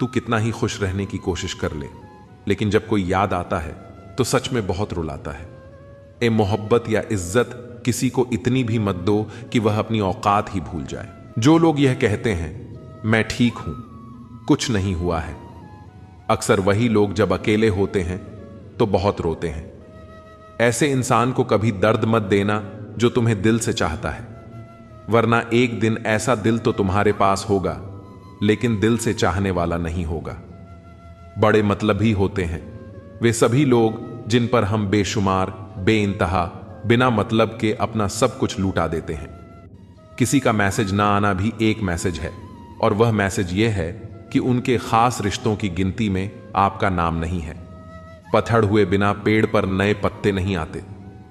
तू कितना ही खुश रहने की कोशिश कर ले, लेकिन जब कोई याद आता है तो सच में बहुत रुलाता है। ए मोहब्बत या इज्जत किसी को इतनी भी मत दो कि वह अपनी औकात ही भूल जाए। जो लोग यह कहते हैं मैं ठीक हूं, कुछ नहीं हुआ है, अक्सर वही लोग जब अकेले होते हैं तो बहुत रोते हैं। ऐसे इंसान को कभी दर्द मत देना जो तुम्हें दिल से चाहता है, वरना एक दिन ऐसा दिल तो तुम्हारे पास होगा लेकिन दिल से चाहने वाला नहीं होगा। बड़े मतलबी होते हैं वे सभी लोग जिन पर हम बेशुमार बेइंतहा बिना मतलब के अपना सब कुछ लूटा देते हैं। किसी का मैसेज ना आना भी एक मैसेज है, और वह मैसेज यह है कि उनके खास रिश्तों की गिनती में आपका नाम नहीं है। पतझड़ हुए बिना पेड़ पर नए पत्ते नहीं आते।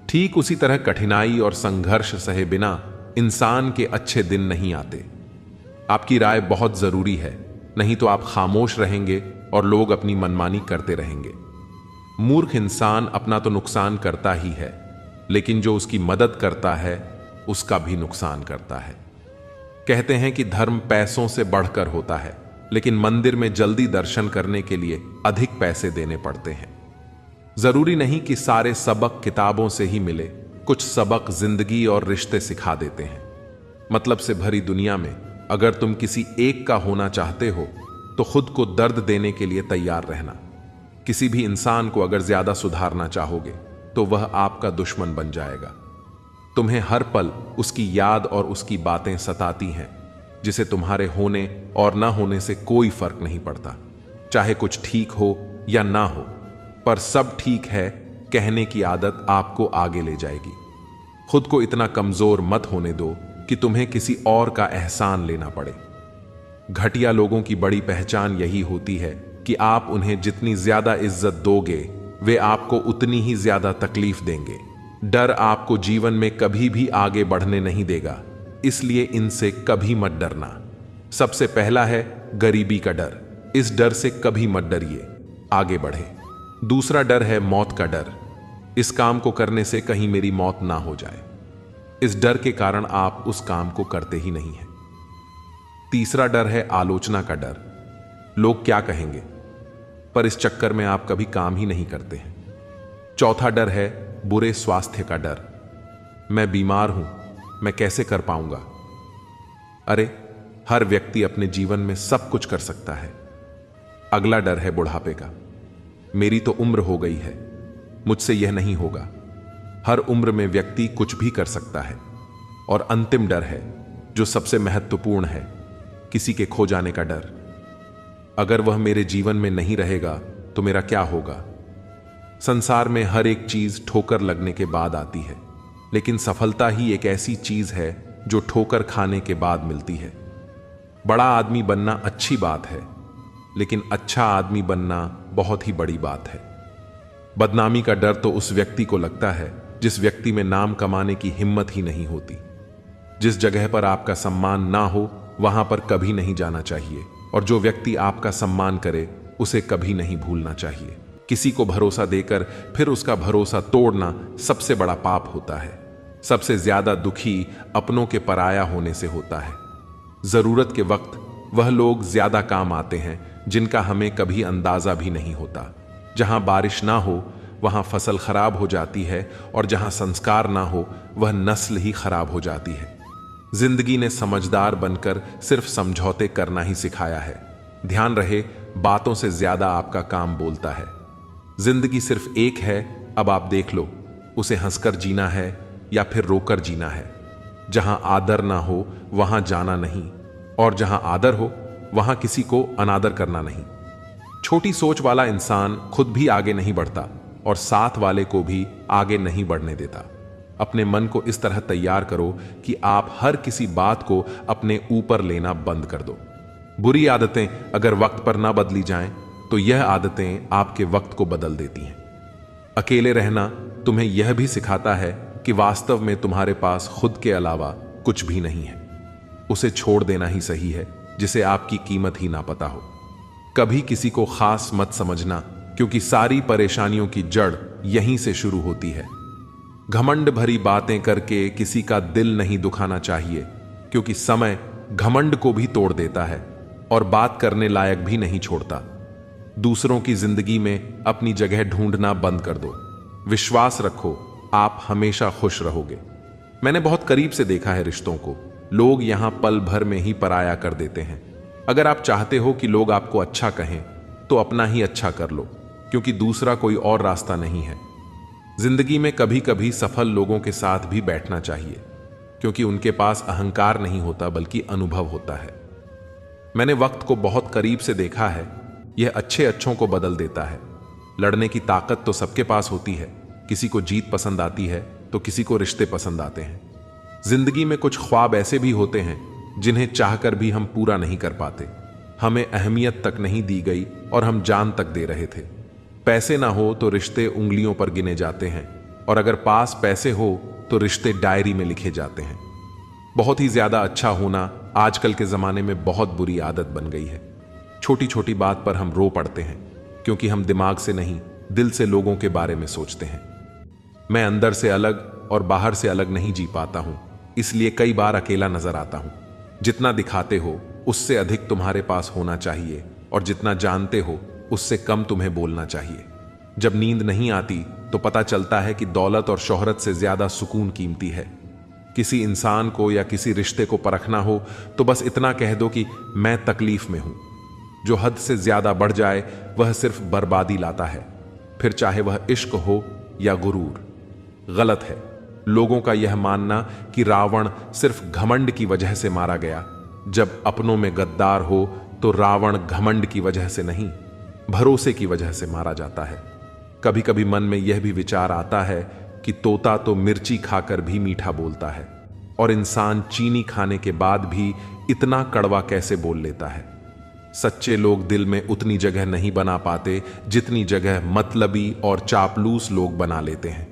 ठीक उसी तरह कठिनाई और संघर्ष सहे बिना इंसान के अच्छे दिन नहीं आते। आपकी राय बहुत जरूरी है, नहीं तो आप खामोश रहेंगे और लोग अपनी मनमानी करते रहेंगे। मूर्ख इंसान अपना तो नुकसान करता ही है, लेकिन जो उसकी मदद करता है उसका भी नुकसान करता है। कहते हैं कि धर्म पैसों से बढ़कर होता है, लेकिन मंदिर में जल्दी दर्शन करने के लिए अधिक पैसे देने पड़ते हैं। जरूरी नहीं कि सारे सबक किताबों से ही मिले, कुछ सबक जिंदगी और रिश्ते सिखा देते हैं। मतलब से भरी दुनिया में अगर तुम किसी एक का होना चाहते हो तो खुद को दर्द देने के लिए तैयार रहना। किसी भी इंसान को अगर ज्यादा सुधारना चाहोगे तो वह आपका दुश्मन बन जाएगा। तुम्हें हर पल उसकी याद और उसकी बातें सताती हैं, जिसे तुम्हारे होने और ना होने से कोई फर्क नहीं पड़ता। चाहे कुछ ठीक हो या ना हो, पर सब ठीक है कहने की आदत आपको आगे ले जाएगी। खुद को इतना कमजोर मत होने दो कि तुम्हें किसी और का एहसान लेना पड़े। घटिया लोगों की बड़ी पहचान यही होती है कि आप उन्हें जितनी ज्यादा इज्जत दोगे वे आपको उतनी ही ज्यादा तकलीफ देंगे। डर आपको जीवन में कभी भी आगे बढ़ने नहीं देगा, इसलिए इनसे कभी मत डरना। सबसे पहला है गरीबी का डर। इस डर से कभी मत डरिए, आगे बढ़े। दूसरा डर है मौत का डर। इस काम को करने से कहीं मेरी मौत ना हो जाए। इस डर के कारण आप उस काम को करते ही नहीं हैं। तीसरा डर है आलोचना का डर। लोग क्या कहेंगे, पर इस चक्कर में आप कभी काम ही नहीं करते हैं। चौथा डर है बुरे स्वास्थ्य का डर। मैं बीमार हूं, मैं कैसे कर पाऊंगा। अरे, हर व्यक्ति अपने जीवन में सब कुछ कर सकता है। अगला डर है बुढ़ापे का। मेरी तो उम्र हो गई है, मुझसे यह नहीं होगा। हर उम्र में व्यक्ति कुछ भी कर सकता है। और अंतिम डर है जो सबसे महत्वपूर्ण है, किसी के खो जाने का डर। अगर वह मेरे जीवन में नहीं रहेगा तो मेरा क्या होगा। संसार में हर एक चीज ठोकर लगने के बाद आती है, लेकिन सफलता ही एक ऐसी चीज है जो ठोकर खाने के बाद मिलती है। बड़ा आदमी बनना अच्छी बात है, लेकिन अच्छा आदमी बनना बहुत ही बड़ी बात है। बदनामी का डर तो उस व्यक्ति को लगता है जिस व्यक्ति में नाम कमाने की हिम्मत ही नहीं होती। जिस जगह पर आपका सम्मान ना हो वहां पर कभी नहीं जाना चाहिए, और जो व्यक्ति आपका सम्मान करे उसे कभी नहीं भूलना चाहिए। किसी को भरोसा देकर फिर उसका भरोसा तोड़ना सबसे बड़ा पाप होता है। सबसे ज्यादा दुखी अपनों के पराया होने से होता है। जरूरत के वक्त वह लोग ज्यादा काम आते हैं जिनका हमें कभी अंदाजा भी नहीं होता। जहां बारिश ना हो वहां फसल खराब हो जाती है, और जहां संस्कार ना हो वह नस्ल ही खराब हो जाती है। जिंदगी ने समझदार बनकर सिर्फ समझौते करना ही सिखाया है। ध्यान रहे, बातों से ज्यादा आपका काम बोलता है। जिंदगी सिर्फ एक है, अब आप देख लो, उसे हंसकर जीना है या फिर रोकर जीना है। जहां आदर ना हो वहां जाना नहीं, और जहां आदर हो वहां किसी को अनादर करना नहीं। छोटी सोच वाला इंसान खुद भी आगे नहीं बढ़ता और साथ वाले को भी आगे नहीं बढ़ने देता। अपने मन को इस तरह तैयार करो कि आप हर किसी बात को अपने ऊपर लेना बंद कर दो। बुरी आदतें अगर वक्त पर ना बदली जाएं, तो यह आदतें आपके वक्त को बदल देती हैं। अकेले रहना तुम्हें यह भी सिखाता है कि वास्तव में तुम्हारे पास खुद के अलावा कुछ भी नहीं है। उसे छोड़ देना ही सही है जिसे आपकी कीमत ही ना पता हो। कभी किसी को खास मत समझना, क्योंकि सारी परेशानियों की जड़ यहीं से शुरू होती है। घमंड भरी बातें करके किसी का दिल नहीं दुखाना चाहिए, क्योंकि समय घमंड को भी तोड़ देता है। और बात करने लायक भी नहीं छोड़ता। दूसरों की जिंदगी में अपनी जगह ढूंढना बंद कर दो। विश्वास रखो, आप हमेशा खुश रहोगे। मैंने बहुत करीब से देखा है रिश्तों को। लोग यहां पल भर में ही पराया कर देते हैं। अगर आप चाहते हो कि लोग आपको अच्छा कहें तो अपना ही अच्छा कर लो, क्योंकि दूसरा कोई और रास्ता नहीं है। जिंदगी में कभी कभी सफल लोगों के साथ भी बैठना चाहिए, क्योंकि उनके पास अहंकार नहीं होता बल्कि अनुभव होता है। मैंने वक्त को बहुत करीब से देखा है। यह अच्छे अच्छों को बदल देता है। लड़ने की ताकत तो सबके पास होती है। किसी को जीत पसंद आती है तो किसी को रिश्ते पसंद आते हैं। जिंदगी में कुछ ख्वाब ऐसे भी होते हैं जिन्हें चाहकर भी हम पूरा नहीं कर पाते। हमें अहमियत तक नहीं दी गई और हम जान तक दे रहे थे। पैसे ना हो तो रिश्ते उंगलियों पर गिने जाते हैं, और अगर पास पैसे हो तो रिश्ते डायरी में लिखे जाते हैं। बहुत ही ज्यादा अच्छा होना आजकल के जमाने में बहुत बुरी आदत बन गई है। छोटी छोटी बात पर हम रो पड़ते हैं, क्योंकि हम दिमाग से नहीं दिल से लोगों के बारे में सोचते हैं। मैं अंदर से अलग और बाहर से अलग नहीं जी पाता हूं, इसलिए कई बार अकेला नजर आता हूं। जितना दिखाते हो उससे अधिक तुम्हारे पास होना चाहिए, और जितना जानते हो उससे कम तुम्हें बोलना चाहिए। जब नींद नहीं आती तो पता चलता है कि दौलत और शोहरत से ज्यादा सुकून कीमती है। किसी इंसान को या किसी रिश्ते को परखना हो तो बस इतना कह दो कि मैं तकलीफ में हूं। जो हद से ज्यादा बढ़ जाए वह सिर्फ बर्बादी लाता है, फिर चाहे वह इश्क हो या गुरूर। गलत है लोगों का यह मानना कि रावण सिर्फ घमंड की वजह से मारा गया। जब अपनों में गद्दार हो तो रावण घमंड की वजह से नहीं, भरोसे की वजह से मारा जाता है। कभी कभी मन में यह भी विचार आता है कि तोता तो मिर्ची खाकर भी मीठा बोलता है, और इंसान चीनी खाने के बाद भी इतना कड़वा कैसे बोल लेता है। सच्चे लोग दिल में उतनी जगह नहीं बना पाते जितनी जगह मतलबी और चापलूस लोग बना लेते हैं।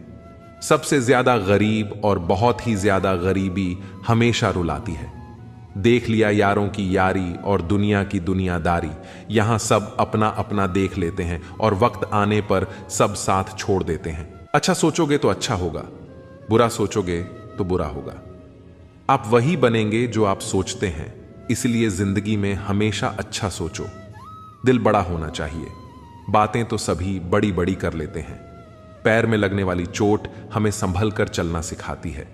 सबसे ज्यादा गरीब और बहुत ही ज्यादा गरीबी हमेशा रुलाती है। देख लिया यारों की यारी और दुनिया की दुनियादारी। यहां सब अपना अपना देख लेते हैं और वक्त आने पर सब साथ छोड़ देते हैं। अच्छा सोचोगे तो अच्छा होगा, बुरा सोचोगे तो बुरा होगा। आप वही बनेंगे जो आप सोचते हैं, इसलिए जिंदगी में हमेशा अच्छा सोचो। दिल बड़ा होना चाहिए। बातें तो सभी बड़ी बड़ी कर लेते हैं। पैर में लगने वाली चोट हमें संभल कर चलना सिखाती है,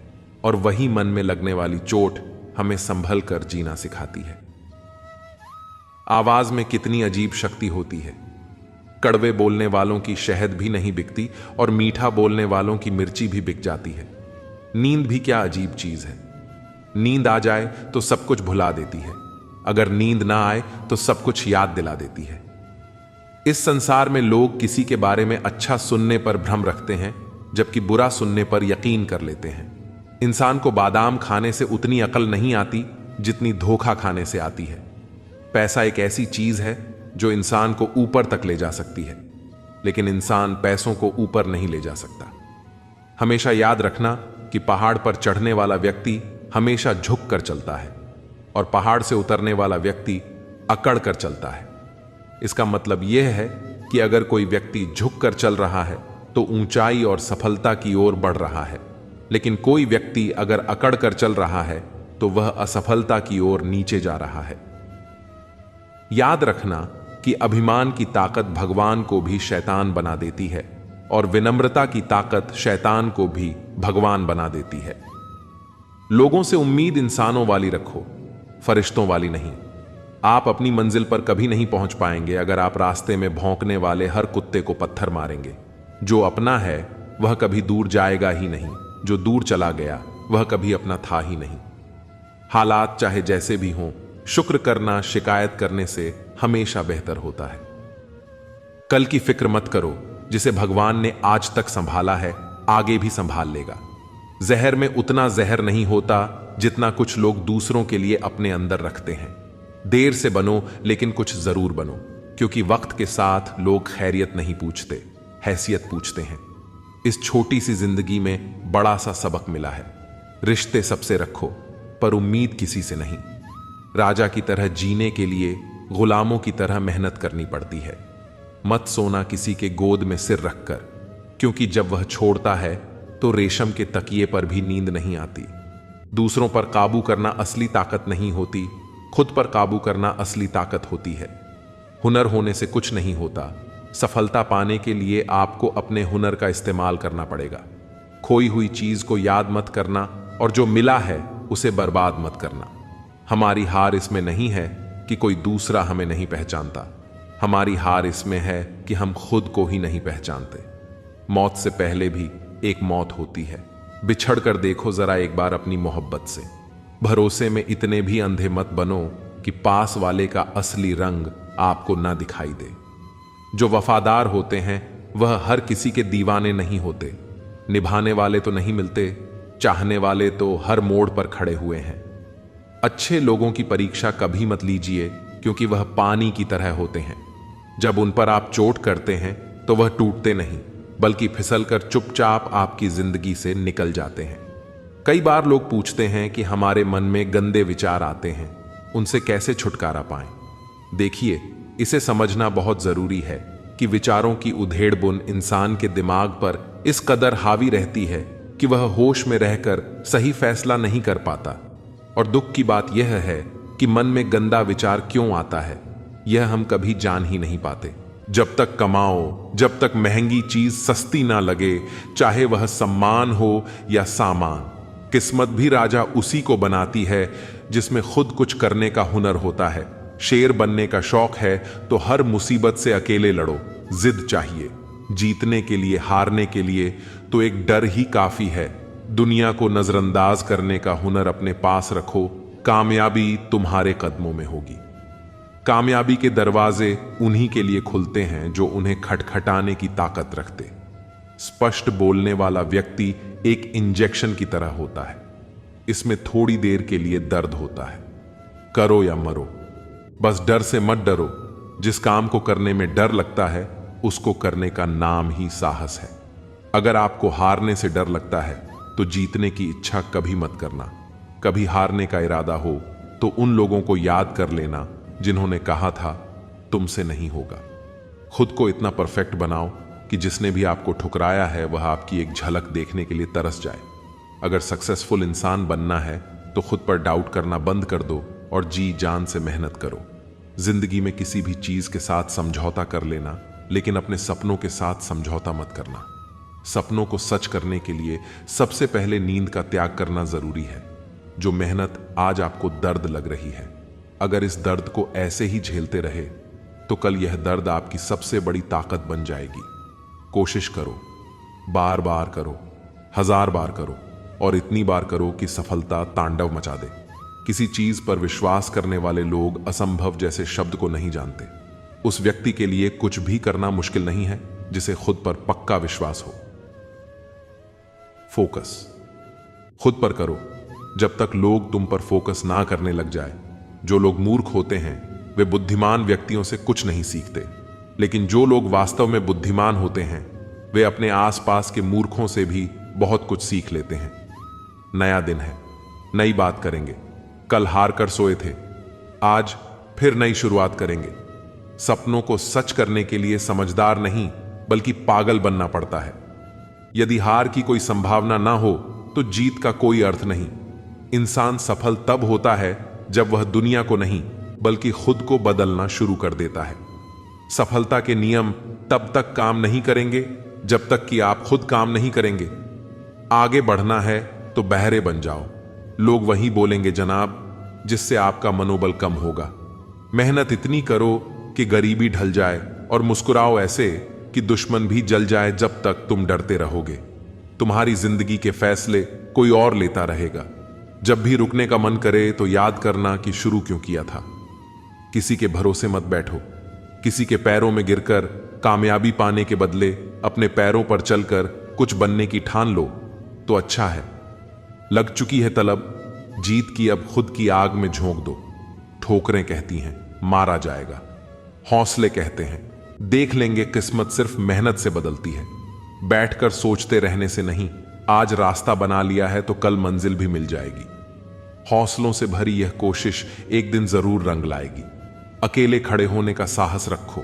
और वही मन में लगने वाली चोट हमें संभल कर जीना सिखाती है। आवाज में कितनी अजीब शक्ति होती है। कड़वे बोलने वालों की शहद भी नहीं बिकती, और मीठा बोलने वालों की मिर्ची भी बिक जाती है। नींद भी क्या अजीब चीज है। नींद आ जाए तो सब कुछ भुला देती है, अगर नींद ना आए तो सब कुछ याद दिला देती है। इस संसार में लोग किसी के बारे में अच्छा सुनने पर भ्रम रखते हैं, जबकि बुरा सुनने पर यकीन कर लेते हैं। इंसान को बादाम खाने से उतनी अकल नहीं आती जितनी धोखा खाने से आती है। पैसा एक ऐसी चीज है जो इंसान को ऊपर तक ले जा सकती है, लेकिन इंसान पैसों को ऊपर नहीं ले जा सकता। हमेशा याद रखना कि पहाड़ पर चढ़ने वाला व्यक्ति हमेशा झुक कर चलता है, और पहाड़ से उतरने वाला व्यक्ति अकड़ कर चलता है। इसका मतलब यह है कि अगर कोई व्यक्ति झुक कर चल रहा है तो ऊंचाई और सफलता की ओर बढ़ रहा है, लेकिन कोई व्यक्ति अगर अकड़ कर चल रहा है तो वह असफलता की ओर नीचे जा रहा है। याद रखना कि अभिमान की ताकत भगवान को भी शैतान बना देती है, और विनम्रता की ताकत शैतान को भी भगवान बना देती है। लोगों से उम्मीद इंसानों वाली रखो, फरिश्तों वाली नहीं। आप अपनी मंजिल पर कभी नहीं पहुंच पाएंगे अगर आप रास्ते में भौंकने वाले हर कुत्ते को पत्थर मारेंगे। जो अपना है वह कभी दूर जाएगा ही नहीं, जो दूर चला गया वह कभी अपना था ही नहीं। हालात चाहे जैसे भी हों, शुक्र करना शिकायत करने से हमेशा बेहतर होता है। कल की फिक्र मत करो, जिसे भगवान ने आज तक संभाला है आगे भी संभाल लेगा। जहर में उतना जहर नहीं होता जितना कुछ लोग दूसरों के लिए अपने अंदर रखते हैं। देर से बनो लेकिन कुछ जरूर बनो, क्योंकि वक्त के साथ लोग खैरियत नहीं पूछते, हैसियत पूछते हैं। इस छोटी सी जिंदगी में बड़ा सा सबक मिला है। रिश्ते सबसे रखो पर उम्मीद किसी से नहीं। राजा की तरह जीने के लिए गुलामों की तरह मेहनत करनी पड़ती है। मत सोना किसी के गोद में सिर रखकर, क्योंकि जब वह छोड़ता है तो रेशम के तकिए पर भी नींद नहीं आती। दूसरों पर काबू करना असली ताकत नहीं होती, खुद पर काबू करना असली ताकत होती है। हुनर होने से कुछ नहीं होता। सफलता पाने के लिए आपको अपने हुनर का इस्तेमाल करना पड़ेगा। खोई हुई चीज को याद मत करना और जो मिला है उसे बर्बाद मत करना। हमारी हार इसमें नहीं है कि कोई दूसरा हमें नहीं पहचानता। हमारी हार इसमें है कि हम खुद को ही नहीं पहचानते। मौत से पहले भी एक मौत होती है। बिछड़ कर देखो जरा एक बार अपनी मोहब्बत से। भरोसे में इतने भी अंधे मत बनो कि पास वाले का असली रंग आपको ना दिखाई दे। जो वफादार होते हैं वह हर किसी के दीवाने नहीं होते। निभाने वाले तो नहीं मिलते, चाहने वाले तो हर मोड़ पर खड़े हुए हैं। अच्छे लोगों की परीक्षा कभी मत लीजिए, क्योंकि वह पानी की तरह होते हैं। जब उन पर आप चोट करते हैं तो वह टूटते नहीं, बल्कि फिसलकर चुपचाप आपकी जिंदगी से निकल जाते हैं। कई बार लोग पूछते हैं कि हमारे मन में गंदे विचार आते हैं, उनसे कैसे छुटकारा पाएं। देखिए, इसे समझना बहुत जरूरी है कि विचारों की उधेड़ बुन इंसान के दिमाग पर इस कदर हावी रहती है कि वह होश में रहकर सही फैसला नहीं कर पाता। और दुख की बात यह है कि मन में गंदा विचार क्यों आता है, यह हम कभी जान ही नहीं पाते। जब तक कमाओ, जब तक महंगी चीज सस्ती ना लगे, चाहे वह सम्मान हो या सामान, किस्मत भी राजा उसी को बनाती है जिसमें खुद कुछ करने का हुनर होता है। शेर बनने का शौक है तो हर मुसीबत से अकेले लड़ो। जिद चाहिए जीतने के लिए, हारने के लिए तो एक डर ही काफी है। दुनिया को नजरअंदाज करने का हुनर अपने पास रखो, कामयाबी तुम्हारे कदमों में होगी। कामयाबी के दरवाजे उन्हीं के लिए खुलते हैं जो उन्हें खटखटाने की ताकत रखते। स्पष्ट बोलने वाला व्यक्ति एक इंजेक्शन की तरह होता है। इसमें थोड़ी देर के लिए दर्द होता है। करो या मरो, बस डर से मत डरो। जिस काम को करने में डर लगता है उसको करने का नाम ही साहस है। अगर आपको हारने से डर लगता है तो जीतने की इच्छा कभी मत करना। कभी हारने का इरादा हो तो उन लोगों को याद कर लेना जिन्होंने कहा था तुमसे नहीं होगा। खुद को इतना परफेक्ट बनाओ कि जिसने भी आपको ठुकराया है वह आपकी एक झलक देखने के लिए तरस जाए। अगर सक्सेसफुल इंसान बनना है तो खुद पर डाउट करना बंद कर दो और जी जान से मेहनत करो। जिंदगी में किसी भी चीज के साथ समझौता कर लेना, लेकिन अपने सपनों के साथ समझौता मत करना। सपनों को सच करने के लिए सबसे पहले नींद का त्याग करना जरूरी है। जो मेहनत आज आपको दर्द लग रही है, अगर इस दर्द को ऐसे ही झेलते रहे तो कल यह दर्द आपकी सबसे बड़ी ताकत बन जाएगी। कोशिश करो, बार बार करो, 1000 बार करो और इतनी बार करो कि सफलता तांडव मचा दे। किसी चीज पर विश्वास करने वाले लोग असंभव जैसे शब्द को नहीं जानते। उस व्यक्ति के लिए कुछ भी करना मुश्किल नहीं है जिसे खुद पर पक्का विश्वास हो। फोकस खुद पर करो जब तक लोग तुम पर फोकस ना करने लग जाए। जो लोग मूर्ख होते हैं वे बुद्धिमान व्यक्तियों से कुछ नहीं सीखते, लेकिन जो लोग वास्तव में बुद्धिमान होते हैं वे अपने आसपास के मूर्खों से भी बहुत कुछ सीख लेते हैं। नया दिन है, नई बात करेंगे। कल हार कर सोए थे, आज फिर नई शुरुआत करेंगे। सपनों को सच करने के लिए समझदार नहीं बल्कि पागल बनना पड़ता है। यदि हार की कोई संभावना ना हो तो जीत का कोई अर्थ नहीं। इंसान सफल तब होता है जब वह दुनिया को नहीं बल्कि खुद को बदलना शुरू कर देता है। सफलता के नियम तब तक काम नहीं करेंगे जब तक कि आप खुद काम नहीं करेंगे। आगे बढ़ना है तो बहरे बन जाओ। लोग वही बोलेंगे जनाब जिससे आपका मनोबल कम होगा। मेहनत इतनी करो कि गरीबी ढल जाए और मुस्कुराओ ऐसे कि दुश्मन भी जल जाए जब तक तुम डरते रहोगे। तुम्हारी जिंदगी के फैसले कोई और लेता रहेगा। जब भी रुकने का मन करे तो याद करना कि शुरू क्यों किया था। किसी के भरोसे मत बैठो। किसी के पैरों में गिरकर कामयाबी पाने के बदले अपने पैरों पर चलकर कुछ बनने की ठान लो तो अच्छा है। लग चुकी है तलब, जीत की अब खुद की आग में झोंक दो। ठोकरें कहती हैं मारा जाएगा, हौसले कहते हैं देख लेंगे। किस्मत सिर्फ मेहनत से बदलती है। बैठकर सोचते रहने से नहीं। आज रास्ता बना लिया है तो कल मंजिल भी मिल जाएगी। हौसलों से भरी यह कोशिश एक दिन जरूर रंग लाएगी। अकेले खड़े होने का साहस रखो,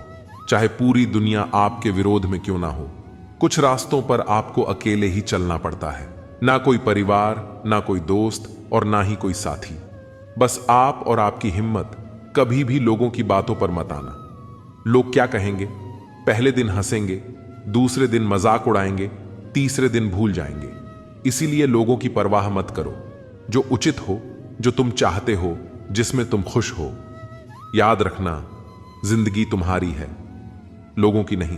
चाहे पूरी दुनिया आपके विरोध में क्यों ना हो। कुछ रास्तों पर आपको अकेले ही चलना पड़ता है। ना कोई परिवार, ना कोई दोस्त और ना ही कोई साथी। बस आप और आपकी हिम्मत, कभी भी लोगों की बातों पर मत आना। लोग क्या कहेंगे? पहले दिन हंसेंगे, दूसरे दिन मजाक उड़ाएंगे, तीसरे दिन भूल जाएंगे। इसीलिए लोगों की परवाह मत करो। जो उचित हो, जो तुम चाहते हो, जिसमें तुम खुश हो। याद रखना, जिंदगी तुम्हारी है, लोगों की नहीं।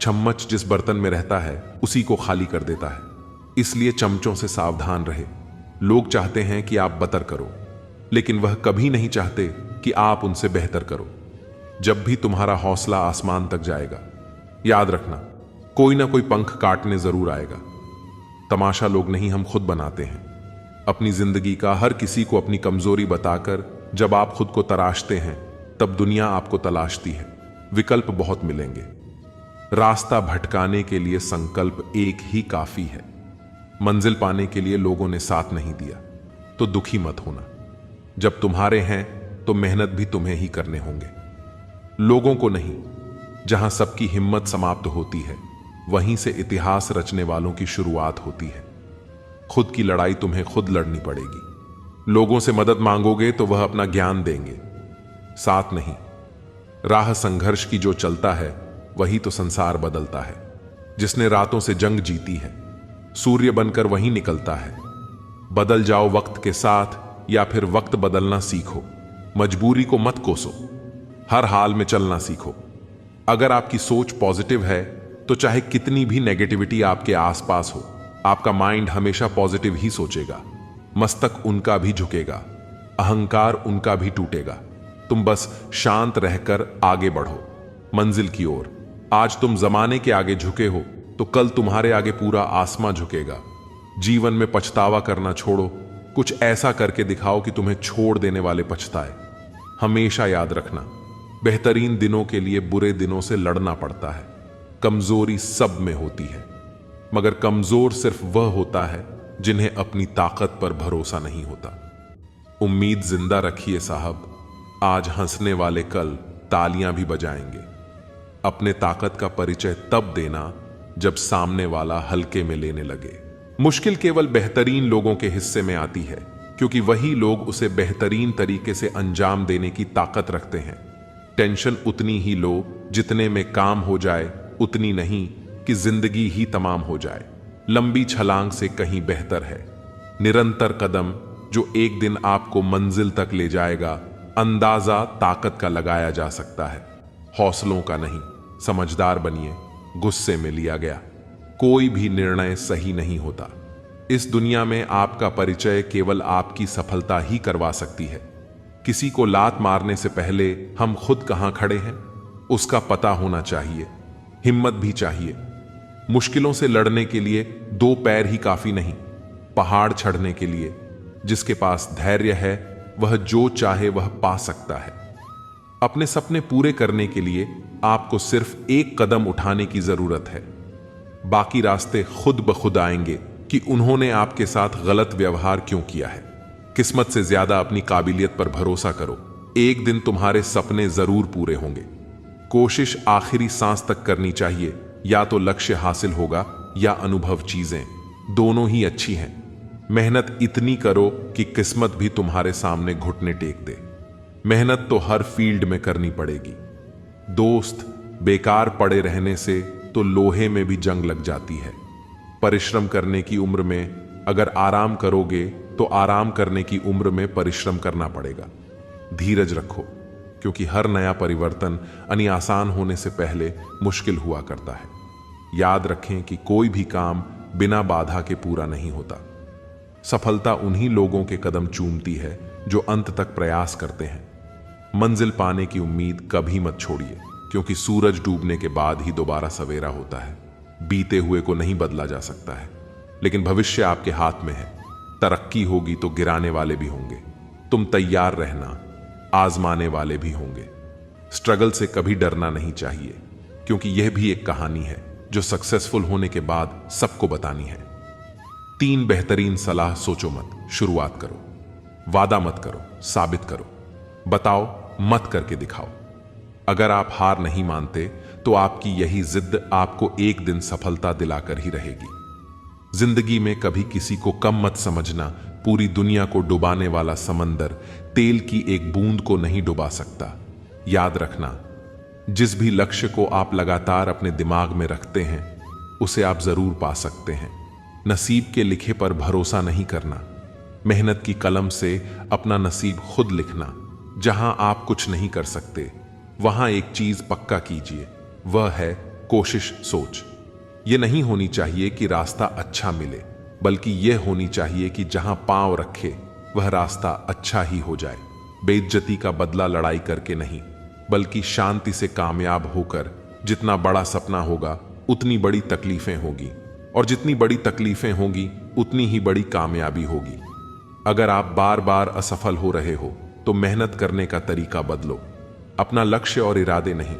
चम्मच जिस बर्तन में रहता है उसी को खाली कर देता है। इसलिए चमचों से सावधान रहे। लोग चाहते हैं कि आप बतर करो, लेकिन वह कभी नहीं चाहते कि आप उनसे बेहतर करो। जब भी तुम्हारा हौसला आसमान तक जाएगा, याद रखना, कोई ना कोई पंख काटने जरूर आएगा। तमाशा लोग नहीं, हम खुद बनाते हैं। अपनी जिंदगी का हर किसी को अपनी कमजोरी बताकर जब आप खुद को तराशते हैं, तब दुनिया आपको तलाशती है। विकल्प बहुत मिलेंगे। रास्ता भटकाने के लिए संकल्प एक ही काफी है। मंजिल पाने के लिए लोगों ने साथ नहीं दिया तो दुखी मत होना। जब तुम्हारे हैं तो मेहनत भी तुम्हें ही करने होंगे, लोगों को नहीं। जहां सबकी हिम्मत समाप्त होती है, वहीं से इतिहास रचने वालों की शुरुआत होती है। खुद की लड़ाई तुम्हें खुद लड़नी पड़ेगी। लोगों से मदद मांगोगे तो वह अपना ज्ञान देंगे, साथ नहीं। राह संघर्ष की जो चलता है, वही तो संसार बदलता है। जिसने रातों से जंग जीती है, सूर्य बनकर वही निकलता है। बदल जाओ वक्त के साथ, या फिर वक्त बदलना सीखो। मजबूरी को मत कोसो, हर हाल में चलना सीखो। अगर आपकी सोच पॉजिटिव है तो चाहे कितनी भी नेगेटिविटी आपके आसपास हो, आपका माइंड हमेशा पॉजिटिव ही सोचेगा। मस्तक उनका भी झुकेगा, अहंकार उनका भी टूटेगा। तुम बस शांत रहकर आगे बढ़ो मंजिल की ओर। आज तुम जमाने के आगे झुके हो तो कल तुम्हारे आगे पूरा आसमां झुकेगा। जीवन में पछतावा करना छोड़ो, कुछ ऐसा करके दिखाओ कि तुम्हें छोड़ देने वाले पछताए। हमेशा याद रखना, बेहतरीन दिनों के लिए बुरे दिनों से लड़ना पड़ता है। कमजोरी सब में होती है, मगर कमजोर सिर्फ वह होता है जिन्हें अपनी ताकत पर भरोसा नहीं होता। उम्मीद जिंदा रखिए साहब, आज हंसने वाले कल तालियां भी बजाएंगे। अपने ताकत का परिचय तब देना जब सामने वाला हल्के में लेने लगे। मुश्किल केवल बेहतरीन लोगों के हिस्से में आती है, क्योंकि वही लोग उसे बेहतरीन तरीके से अंजाम देने की ताकत रखते हैं। टेंशन उतनी ही लो जितने में काम हो जाए, उतनी नहीं कि जिंदगी ही तमाम हो जाए। लंबी छलांग से कहीं बेहतर है निरंतर कदम, जो एक दिन आपको मंजिल तक ले जाएगा। अंदाजा ताकत का लगाया जा सकता है, हौसलों का नहीं। समझदार बनिए, गुस्से में लिया गया कोई भी निर्णय सही नहीं होता। इस दुनिया में आपका परिचय केवल आपकी सफलता ही करवा सकती है। किसी को लात मारने से पहले हम खुद कहां खड़े हैं, उसका पता होना चाहिए। हिम्मत भी चाहिए। मुश्किलों से लड़ने के लिए दो पैर ही काफी नहीं, पहाड़ चढ़ने के लिए जिसके पास धैर्य है, वह जो चाहे वह पा सकता है। अपने सपने पूरे करने के लिए आपको सिर्फ एक कदम उठाने की जरूरत है। बाकी रास्ते खुद ब खुद आएंगे कि उन्होंने आपके साथ गलत व्यवहार क्यों किया है। किस्मत से ज्यादा अपनी काबिलियत पर भरोसा करो। एक दिन तुम्हारे सपने जरूर पूरे होंगे। कोशिश आखिरी सांस तक करनी चाहिए। या तो लक्ष्य हासिल होगा या अनुभव, चीजें दोनों ही अच्छी हैं। मेहनत इतनी करो कि किस्मत भी तुम्हारे सामने घुटने टेक दे। मेहनत तो हर फील्ड में करनी पड़ेगी दोस्त। बेकार पड़े रहने से तो लोहे में भी जंग लग जाती है। परिश्रम करने की उम्र में अगर आराम करोगे तो आराम करने की उम्र में परिश्रम करना पड़ेगा। धीरज रखो, क्योंकि हर नया परिवर्तन आसान होने से पहले मुश्किल हुआ करता है। याद रखें कि कोई भी काम बिना बाधा के पूरा नहीं होता। सफलता उन्हीं लोगों के कदम चूमती है जो अंत तक प्रयास करते हैं। मंजिल पाने की उम्मीद कभी मत छोड़िए, क्योंकि सूरज डूबने के बाद ही दोबारा सवेरा होता है। बीते हुए को नहीं बदला जा सकता है, लेकिन भविष्य आपके हाथ में है। तरक्की होगी तो गिराने वाले भी होंगे। तुम तैयार रहना, आजमाने वाले भी होंगे। स्ट्रगल से कभी डरना नहीं चाहिए, क्योंकि यह भी एक कहानी है जो सक्सेसफुल होने के बाद सबको बतानी है। 3 बेहतरीन सलाह सोचो मत, शुरुआत करो। वादा मत करो, साबित करो। बताओ मत, करके दिखाओ। अगर आप हार नहीं मानते तो आपकी यही जिद आपको एक दिन सफलता दिलाकर ही रहेगी। जिंदगी में कभी किसी को कम मत समझना, पूरी दुनिया को डुबाने वाला समंदर तेल की एक बूंद को नहीं डुबा सकता। याद रखना, जिस भी लक्ष्य को आप लगातार अपने दिमाग में रखते हैं उसे आप जरूर पा सकते हैं। नसीब के लिखे पर भरोसा नहीं करना, मेहनत की कलम से अपना नसीब खुद लिखना। जहां आप कुछ नहीं कर सकते वहां एक चीज पक्का कीजिए, वह है कोशिश। सोच यह नहीं होनी चाहिए कि रास्ता अच्छा मिले, बल्कि यह होनी चाहिए कि जहां पांव रखे वह रास्ता अच्छा ही हो जाए। बेइज्जती का बदला लड़ाई करके नहीं, बल्कि शांति से कामयाब होकर। जितना बड़ा सपना होगा उतनी बड़ी तकलीफें होगी, और जितनी बड़ी तकलीफें होंगी उतनी ही बड़ी कामयाबी होगी। अगर आप बार बार असफल हो रहे हो तो मेहनत करने का तरीका बदलो, अपना लक्ष्य और इरादे नहीं।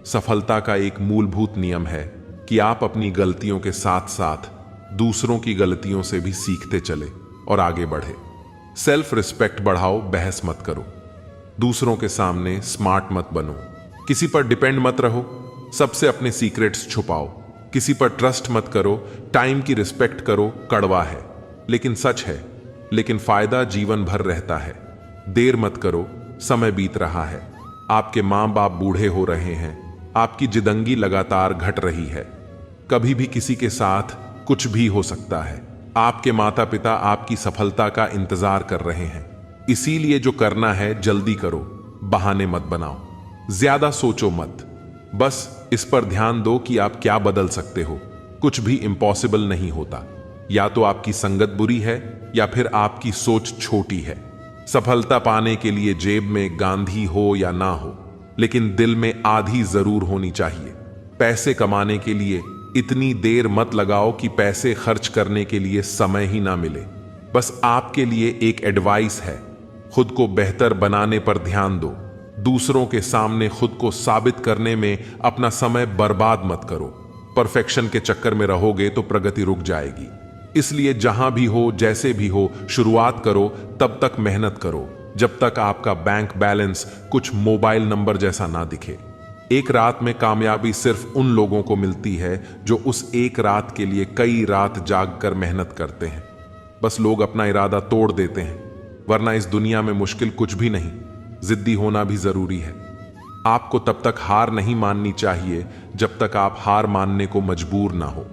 सफलता का एक मूलभूत नियम है कि आप अपनी गलतियों के साथ साथ दूसरों की गलतियों से भी सीखते चले और आगे बढ़े। सेल्फ रिस्पेक्ट बढ़ाओ, बहस मत करो। दूसरों के सामने स्मार्ट मत बनो, किसी पर डिपेंड मत रहो, सबसे अपने सीक्रेट्स छुपाओ। किसी पर ट्रस्ट मत करो, टाइम की रिस्पेक्ट करो। कड़वा है लेकिन सच है, लेकिन फायदा जीवन भर रहता है। देर मत करो, समय बीत रहा है। आपके मां बाप बूढ़े हो रहे हैं, आपकी जिंदगी लगातार घट रही है। कभी भी किसी के साथ कुछ भी हो सकता है। आपके माता पिता आपकी सफलता का इंतजार कर रहे हैं, इसीलिए जो करना है जल्दी करो, बहाने मत बनाओ, ज्यादा सोचो मत। बस इस पर ध्यान दो कि आप क्या बदल सकते हो। कुछ भी इम्पॉसिबल नहीं होता, या तो आपकी संगत बुरी है या फिर आपकी सोच छोटी है। सफलता पाने के लिए जेब में गांधी हो या ना हो, लेकिन दिल में आधी जरूर होनी चाहिए। पैसे कमाने के लिए इतनी देर मत लगाओ कि पैसे खर्च करने के लिए समय ही ना मिले। बस आपके लिए एक एडवाइस है, खुद को बेहतर बनाने पर ध्यान दो। दूसरों के सामने खुद को साबित करने में अपना समय बर्बाद मत करो। परफेक्शन के चक्कर में रहोगे तो प्रगति रुक जाएगी। इसलिए जहां भी हो, जैसे भी हो, शुरुआत करो। तब तक मेहनत करो जब तक आपका बैंक बैलेंस कुछ मोबाइल नंबर जैसा ना दिखे। एक रात में कामयाबी सिर्फ उन लोगों को मिलती है जो उस एक रात के लिए कई रात जागकर मेहनत करते हैं। बस लोग अपना इरादा तोड़ देते हैं, वरना इस दुनिया में मुश्किल कुछ भी नहीं। जिद्दी होना भी जरूरी है। आपको तब तक हार नहीं माननी चाहिए जब तक आप हार मानने को मजबूर ना हो।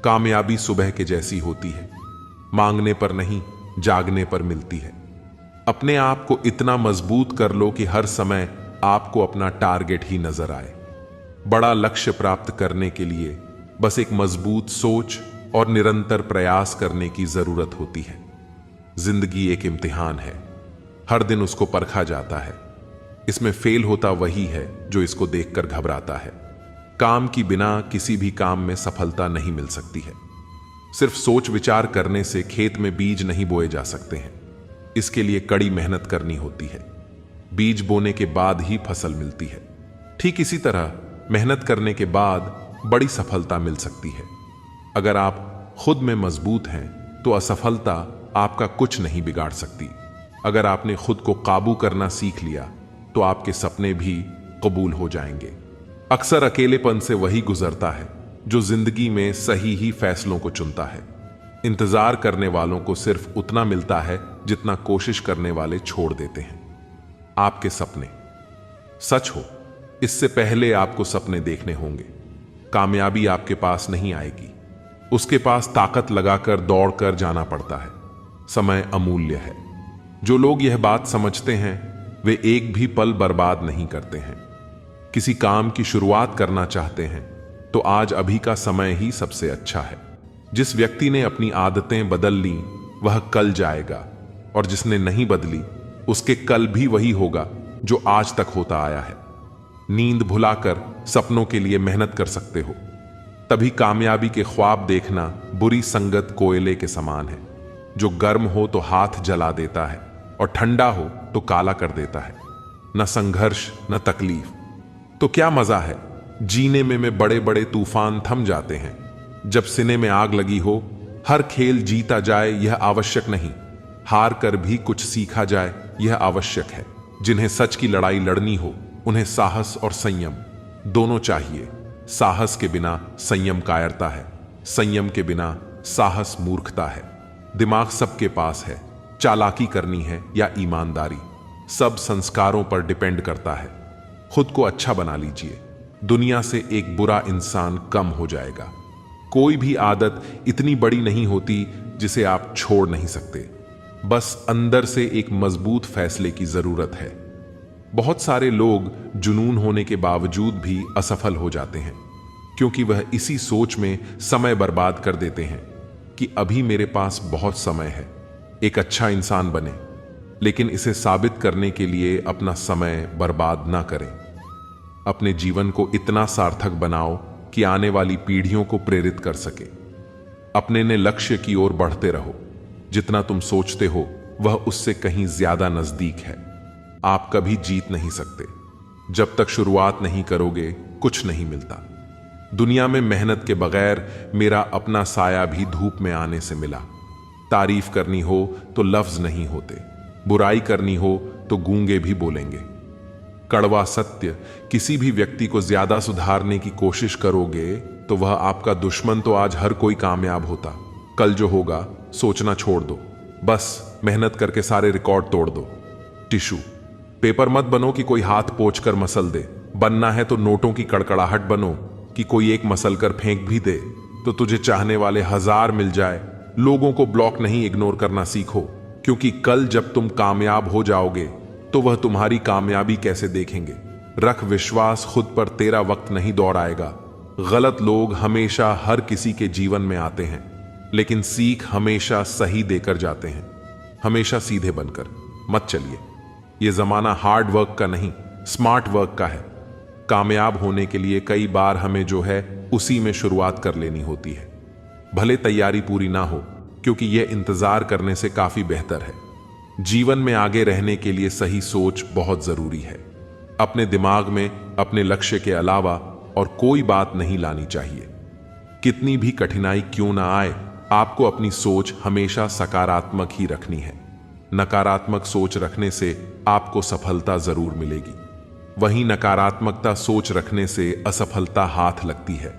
कामयाबी सुबह के जैसी होती है, मांगने पर नहीं, जागने पर मिलती है। अपने आप को इतना मजबूत कर लो कि हर समय आपको अपना टारगेट ही नजर आए। बड़ा लक्ष्य प्राप्त करने के लिए बस एक मजबूत सोच और निरंतर प्रयास करने की जरूरत होती है। जिंदगी एक इम्तिहान है, हर दिन उसको परखा जाता है। इसमें फेल होता वही है जो इसको देखकर घबराता है। काम की बिना किसी भी काम में सफलता नहीं मिल सकती है। सिर्फ सोच विचार करने से खेत में बीज नहीं बोए जा सकते हैं, इसके लिए कड़ी मेहनत करनी होती है। बीज बोने के बाद ही फसल मिलती है। ठीक इसी तरह मेहनत करने के बाद बड़ी सफलता मिल सकती है। अगर आप खुद में मजबूत हैं तो असफलता आपका कुछ नहीं बिगाड़ सकती। अगर आपने खुद को काबू करना सीख लिया तो आपके सपने भी कबूल हो जाएंगे। अक्सर अकेलेपन से वही गुजरता है जो जिंदगी में सही ही फैसलों को चुनता है। इंतजार करने वालों को सिर्फ उतना मिलता है जितना कोशिश करने वाले छोड़ देते हैं। आपके सपने सच हो, इससे पहले आपको सपने देखने होंगे। कामयाबी आपके पास नहीं आएगी, उसके पास ताकत लगाकर दौड़कर जाना पड़ता है। समय अमूल्य है। जो लोग यह बात समझते हैं वे एक भी पल बर्बाद नहीं करते हैं। किसी काम की शुरुआत करना चाहते हैं तो आज अभी का समय ही सबसे अच्छा है। जिस व्यक्ति ने अपनी आदतें बदल ली वह कल जाएगा, और जिसने नहीं बदली उसके कल भी वही होगा जो आज तक होता आया है। नींद भुलाकर सपनों के लिए मेहनत कर सकते हो, तभी कामयाबी के ख्वाब देखना बुरी संगत कोयले के समान है, जो गर्म हो तो हाथ जला देता है और ठंडा हो तो काला कर देता है। न संघर्ष न तकलीफ तो क्या मजा है जीने में बड़े बड़े तूफान थम जाते हैं। जब सीने में आग लगी हो, हर खेल जीता जाए यह आवश्यक नहीं, हार कर भी कुछ सीखा जाए यह आवश्यक है। जिन्हें सच की लड़ाई लड़नी हो उन्हें साहस और संयम दोनों चाहिए। साहस के बिना संयम कायरता है, संयम के बिना साहस मूर्खता है। दिमाग सबके पास है, चालाकी करनी है या ईमानदारी, सब संस्कारों पर डिपेंड करता है। खुद को अच्छा बना लीजिए, दुनिया से एक बुरा इंसान कम हो जाएगा। कोई भी आदत इतनी बड़ी नहीं होती जिसे आप छोड़ नहीं सकते, बस अंदर से एक मजबूत फैसले की जरूरत है। बहुत सारे लोग जुनून होने के बावजूद भी असफल हो जाते हैं, क्योंकि वह इसी सोच में समय बर्बाद कर देते हैं कि अभी मेरे पास बहुत समय है एक अच्छा इंसान बने, लेकिन इसे साबित करने के लिए अपना समय बर्बाद ना करें। अपने जीवन को इतना सार्थक बनाओ कि आने वाली पीढ़ियों को प्रेरित कर सके। अपने ने लक्ष्य की ओर बढ़ते रहो, जितना तुम सोचते हो वह उससे कहीं ज्यादा नजदीक है। आप कभी जीत नहीं सकते, जब तक शुरुआत नहीं करोगे कुछ नहीं मिलता। दुनिया में मेहनत के बगैर मेरा अपना साया भी धूप में आने से मिला। तारीफ करनी हो तो लफ्ज नहीं होते, बुराई करनी हो तो गूंगे भी बोलेंगे। कड़वा सत्य, किसी भी व्यक्ति को ज्यादा सुधारने की कोशिश करोगे तो वह आपका दुश्मन तो आज हर कोई कामयाब होता, कल जो होगा सोचना छोड़ दो, बस मेहनत करके सारे रिकॉर्ड तोड़ दो। टिश्यू पेपर मत बनो कि कोई हाथ पोंछ कर मसल दे, बनना है तो नोटों की कड़कड़ाहट बनो कि कोई एक मसल कर फेंक भी दे तो तुझे चाहने वाले 1000 मिल जाए। लोगों को ब्लॉक नहीं इग्नोर करना सीखो, क्योंकि कल जब तुम कामयाब हो जाओगे तो वह तुम्हारी कामयाबी कैसे देखेंगे। रख विश्वास खुद पर, तेरा वक्त नहीं दौड़ आएगा। गलत लोग हमेशा हर किसी के जीवन में आते हैं, लेकिन सीख हमेशा सही देकर जाते हैं। हमेशा सीधे बनकर मत चलिए। यह जमाना हार्ड वर्क का नहीं, स्मार्ट वर्क का है। कामयाब होने के लिए कई बार हमें जो है उसी में शुरुआत कर लेनी होती है, भले तैयारी पूरी ना हो, क्योंकि यह इंतजार करने से काफी बेहतर है। जीवन में आगे रहने के लिए सही सोच बहुत जरूरी है। अपने दिमाग में अपने लक्ष्य के अलावा और कोई बात नहीं लानी चाहिए। कितनी भी कठिनाई क्यों ना आए, आपको अपनी सोच हमेशा सकारात्मक ही रखनी है। नकारात्मक सोच रखने से आपको सफलता जरूर मिलेगी, वहीं नकारात्मकता सोच रखने से असफलता हाथ लगती है।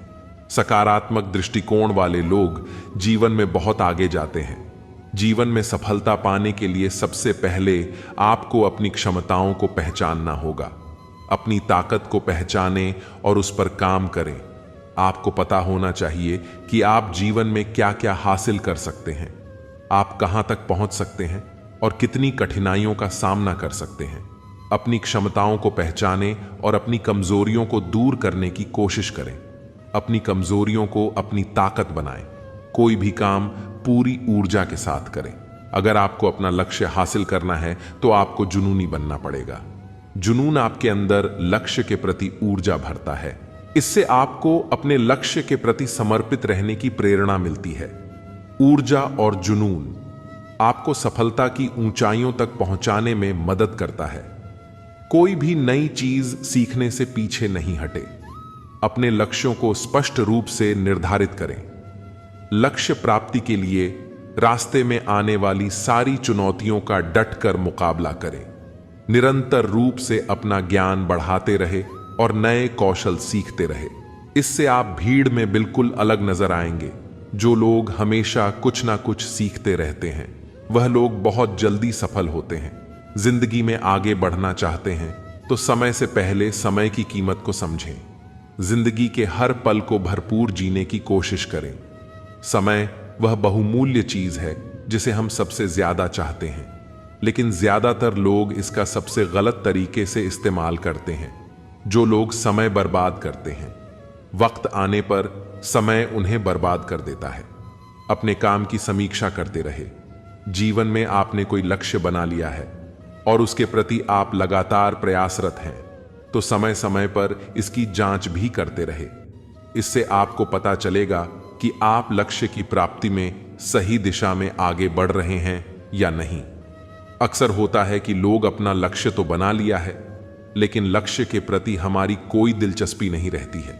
सकारात्मक दृष्टिकोण वाले लोग जीवन में बहुत आगे जाते हैं। जीवन में सफलता पाने के लिए सबसे पहले आपको अपनी क्षमताओं को पहचानना होगा। अपनी ताकत को पहचानें और उस पर काम करें। आपको पता होना चाहिए कि आप जीवन में क्या क्या हासिल कर सकते हैं, आप कहां तक पहुंच सकते हैं और कितनी कठिनाइयों का सामना कर सकते हैं। अपनी क्षमताओं को पहचानें और अपनी कमजोरियों को दूर करने की कोशिश करें। अपनी कमजोरियों को अपनी ताकत बनाएं। कोई भी काम पूरी ऊर्जा के साथ करें। अगर आपको अपना लक्ष्य हासिल करना है तो आपको जुनूनी बनना पड़ेगा। जुनून आपके अंदर लक्ष्य के प्रति ऊर्जा भरता है। इससे आपको अपने लक्ष्य के प्रति समर्पित रहने की प्रेरणा मिलती है। ऊर्जा और जुनून आपको सफलता की ऊंचाइयों तक पहुंचाने में मदद करता है। कोई भी नई चीज सीखने से पीछे नहीं हटे। अपने लक्ष्यों को स्पष्ट रूप से निर्धारित करें। लक्ष्य प्राप्ति के लिए रास्ते में आने वाली सारी चुनौतियों का डटकर मुकाबला करें। निरंतर रूप से अपना ज्ञान बढ़ाते रहे और नए कौशल सीखते रहे। इससे आप भीड़ में बिल्कुल अलग नजर आएंगे। जो लोग हमेशा कुछ ना कुछ सीखते रहते हैं वह लोग बहुत जल्दी सफल होते हैं। जिंदगी में आगे बढ़ना चाहते हैं तो समय से पहले समय की कीमत को समझें। जिंदगी के हर पल को भरपूर जीने की कोशिश करें। समय वह बहुमूल्य चीज है जिसे हम सबसे ज्यादा चाहते हैं, लेकिन ज्यादातर लोग इसका सबसे गलत तरीके से इस्तेमाल करते हैं। जो लोग समय बर्बाद करते हैं, वक्त आने पर समय उन्हें बर्बाद कर देता है। अपने काम की समीक्षा करते रहे। जीवन में आपने कोई लक्ष्य बना लिया है और उसके प्रति आप लगातार प्रयासरत हैं, तो समय समय पर इसकी जांच भी करते रहे। इससे आपको पता चलेगा कि आप लक्ष्य की प्राप्ति में सही दिशा में आगे बढ़ रहे हैं या नहीं। अक्सर होता है कि लोग अपना लक्ष्य तो बना लिया है, लेकिन लक्ष्य के प्रति हमारी कोई दिलचस्पी नहीं रहती है।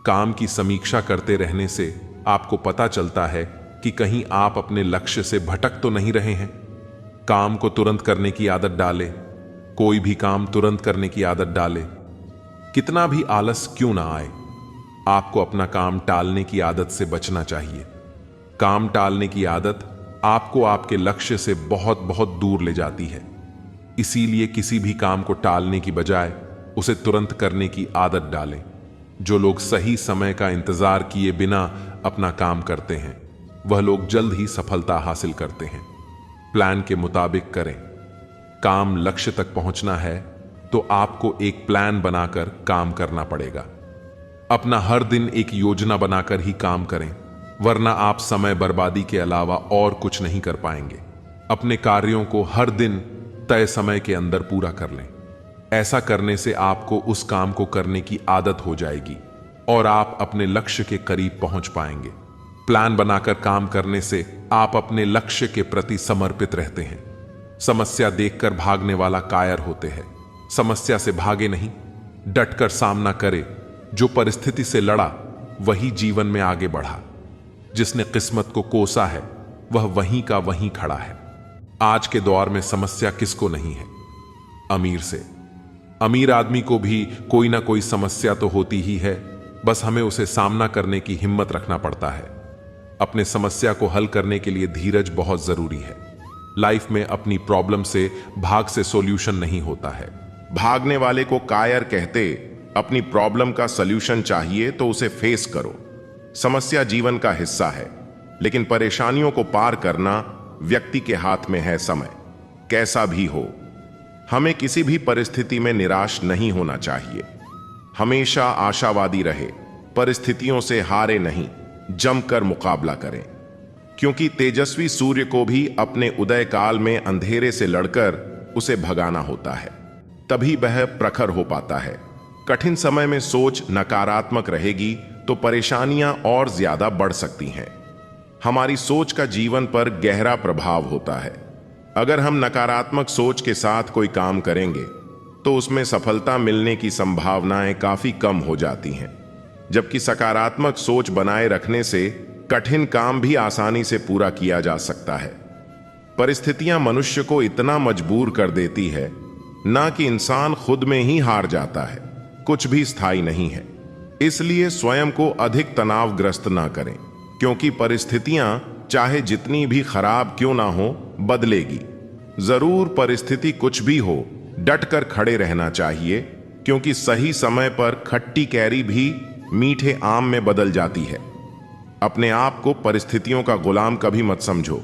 काम की समीक्षा करते रहने से आपको पता चलता है कि कहीं आप अपने लक्ष्य से भटक तो नहीं रहे हैं। काम को तुरंत करने की आदत डाले। कोई भी काम तुरंत करने की आदत डाले, कितना भी आलस क्यों ना आए। आपको अपना काम टालने की आदत से बचना चाहिए। काम टालने की आदत आपको आपके लक्ष्य से बहुत बहुत दूर ले जाती है। इसीलिए किसी भी काम को टालने की बजाय उसे तुरंत करने की आदत डालें। जो लोग सही समय का इंतजार किए बिना अपना काम करते हैं, वह लोग जल्द ही सफलता हासिल करते हैं। प्लान के मुताबिक करें। काम लक्ष्य तक पहुंचना है तो आपको एक प्लान बनाकर काम करना पड़ेगा। अपना हर दिन एक योजना बनाकर ही काम करें, वरना आप समय बर्बादी के अलावा और कुछ नहीं कर पाएंगे। अपने कार्यों को हर दिन तय समय के अंदर पूरा कर लें। ऐसा करने से आपको उस काम को करने की आदत हो जाएगी और आप अपने लक्ष्य के करीब पहुंच पाएंगे। प्लान बनाकर काम करने से आप अपने लक्ष्य के प्रति समर्पित रहते हैं। समस्या देखकर भागने वाला कायर होते हैं। समस्या से भागे नहीं, डटकर सामना करे। जो परिस्थिति से लड़ा वही जीवन में आगे बढ़ा। जिसने किस्मत को कोसा है वह वहीं का वहीं खड़ा है। आज के दौर में समस्या किसको नहीं है? अमीर से। अमीर आदमी को भी कोई ना कोई समस्या तो होती ही है, बस हमें उसे सामना करने की हिम्मत रखना पड़ता है। अपने समस्या को हल करने के लिए धीरज बहुत जरूरी है। लाइफ में अपनी प्रॉब्लम से भाग से सॉल्यूशन नहीं होता है। भागने वाले को कायर कहते। अपनी प्रॉब्लम का सॉल्यूशन चाहिए तो उसे फेस करो। समस्या जीवन का हिस्सा है, लेकिन परेशानियों को पार करना व्यक्ति के हाथ में है। समय कैसा भी हो, हमें किसी भी परिस्थिति में निराश नहीं होना चाहिए। हमेशा आशावादी रहे, परिस्थितियों से हारे नहीं, जमकर मुकाबला करें। क्योंकि तेजस्वी सूर्य को भी अपने उदय काल में अंधेरे से लड़कर उसे भगाना होता है, तभी वह प्रखर हो पाता है। कठिन समय में सोच नकारात्मक रहेगी तो परेशानियां और ज्यादा बढ़ सकती हैं। हमारी सोच का जीवन पर गहरा प्रभाव होता है। अगर हम नकारात्मक सोच के साथ कोई काम करेंगे तो उसमें सफलता मिलने की संभावनाएं काफी कम हो जाती हैं, जबकि सकारात्मक सोच बनाए रखने से कठिन काम भी आसानी से पूरा किया जा सकता है। परिस्थितियां मनुष्य को इतना मजबूर कर देती है ना कि इंसान खुद में ही हार जाता है। कुछ भी स्थायी नहीं है। इसलिए स्वयं को अधिक तनावग्रस्त ना करें, क्योंकि परिस्थितियां चाहे जितनी भी खराब क्यों ना हो, बदलेगी जरूर। परिस्थिति कुछ भी हो, डटकर खड़े रहना चाहिए, क्योंकि सही समय पर खट्टी कैरी भी मीठे आम में बदल जाती है। अपने आप को परिस्थितियों का गुलाम कभी मत समझो।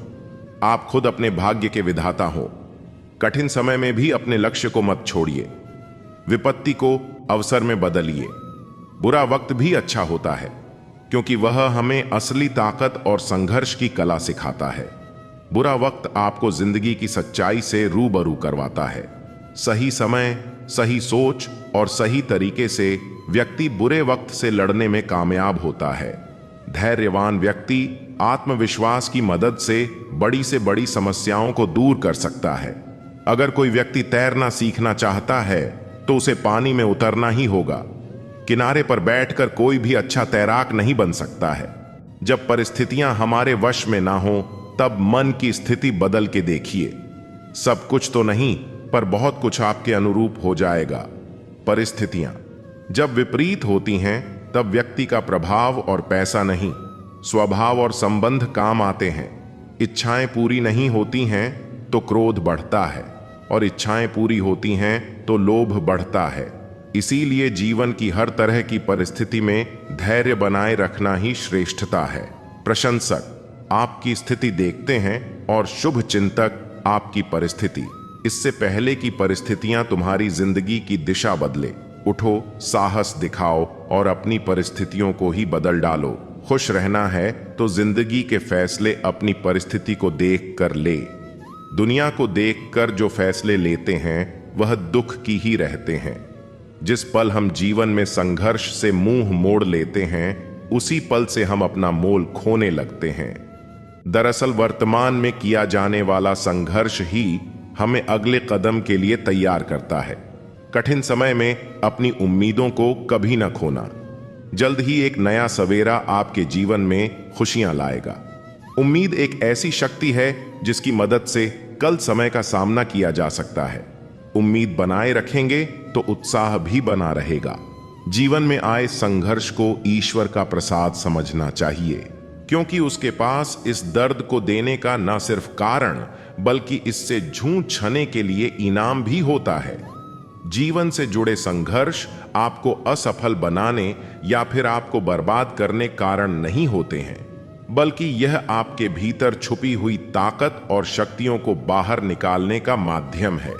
आप खुद अपने भाग्य के विधाता हो। कठिन समय में भी अपने लक्ष्य को मत छोड़िए। विपत्ति को अवसर में बदलिए। बुरा वक्त भी अच्छा होता है, क्योंकि वह हमें असली ताकत और संघर्ष की कला सिखाता है। बुरा वक्त आपको जिंदगी की सच्चाई से रूबरू करवाता है। सही समय, सही सोच और सही तरीके से व्यक्ति बुरे वक्त से लड़ने में कामयाब होता है। धैर्यवान व्यक्ति आत्मविश्वास की मदद से बड़ी समस्याओं को दूर कर सकता है। अगर कोई व्यक्ति तैरना सीखना चाहता है तो उसे पानी में उतरना ही होगा। किनारे पर बैठकर कोई भी अच्छा तैराक नहीं बन सकता है। जब परिस्थितियां हमारे वश में ना हो, तब मन की स्थिति बदल के देखिए। सब कुछ तो नहीं, पर बहुत कुछ आपके अनुरूप हो जाएगा। परिस्थितियां जब विपरीत होती हैं, तब व्यक्ति का प्रभाव और पैसा नहीं, स्वभाव और संबंध काम आते हैं। इच्छाएं पूरी नहीं होती हैं तो क्रोध बढ़ता है, और इच्छाएं पूरी होती हैं तो लोभ बढ़ता है। इसीलिए जीवन की हर तरह की परिस्थिति में धैर्य बनाए रखना ही श्रेष्ठता है। प्रशंसक आपकी स्थिति देखते हैं और शुभ चिंतक आपकी परिस्थिति। इससे पहले कि परिस्थितियां तुम्हारी जिंदगी की दिशा बदले, उठो, साहस दिखाओ और अपनी परिस्थितियों को ही बदल डालो। खुश रहना है तो जिंदगी के फैसले अपनी परिस्थिति को देख कर ले। दुनिया को देखकर जो फैसले लेते हैं वह दुख की ही रहते हैं। जिस पल हम जीवन में संघर्ष से मुंह मोड़ लेते हैं, उसी पल से हम अपना मोल खोने लगते हैं। दरअसल वर्तमान में किया जाने वाला संघर्ष ही हमें अगले कदम के लिए तैयार करता है। कठिन समय में अपनी उम्मीदों को कभी न खोना। जल्द ही एक नया सवेरा आपके जीवन में खुशियां लाएगा। उम्मीद एक ऐसी शक्ति है जिसकी मदद से कल समय का सामना किया जा सकता है। उम्मीद बनाए रखेंगे तो उत्साह भी बना रहेगा। जीवन में आए संघर्ष को ईश्वर का प्रसाद समझना चाहिए। क्योंकि उसके पास इस दर्द को देने का न सिर्फ कारण बल्कि इससे झूठ छने के लिए इनाम भी होता है। जीवन से जुड़े संघर्ष आपको असफल बनाने या फिर आपको बर्बाद करने कारण नहीं होते हैं, बल्कि यह आपके भीतर छुपी हुई ताकत और शक्तियों को बाहर निकालने का माध्यम है।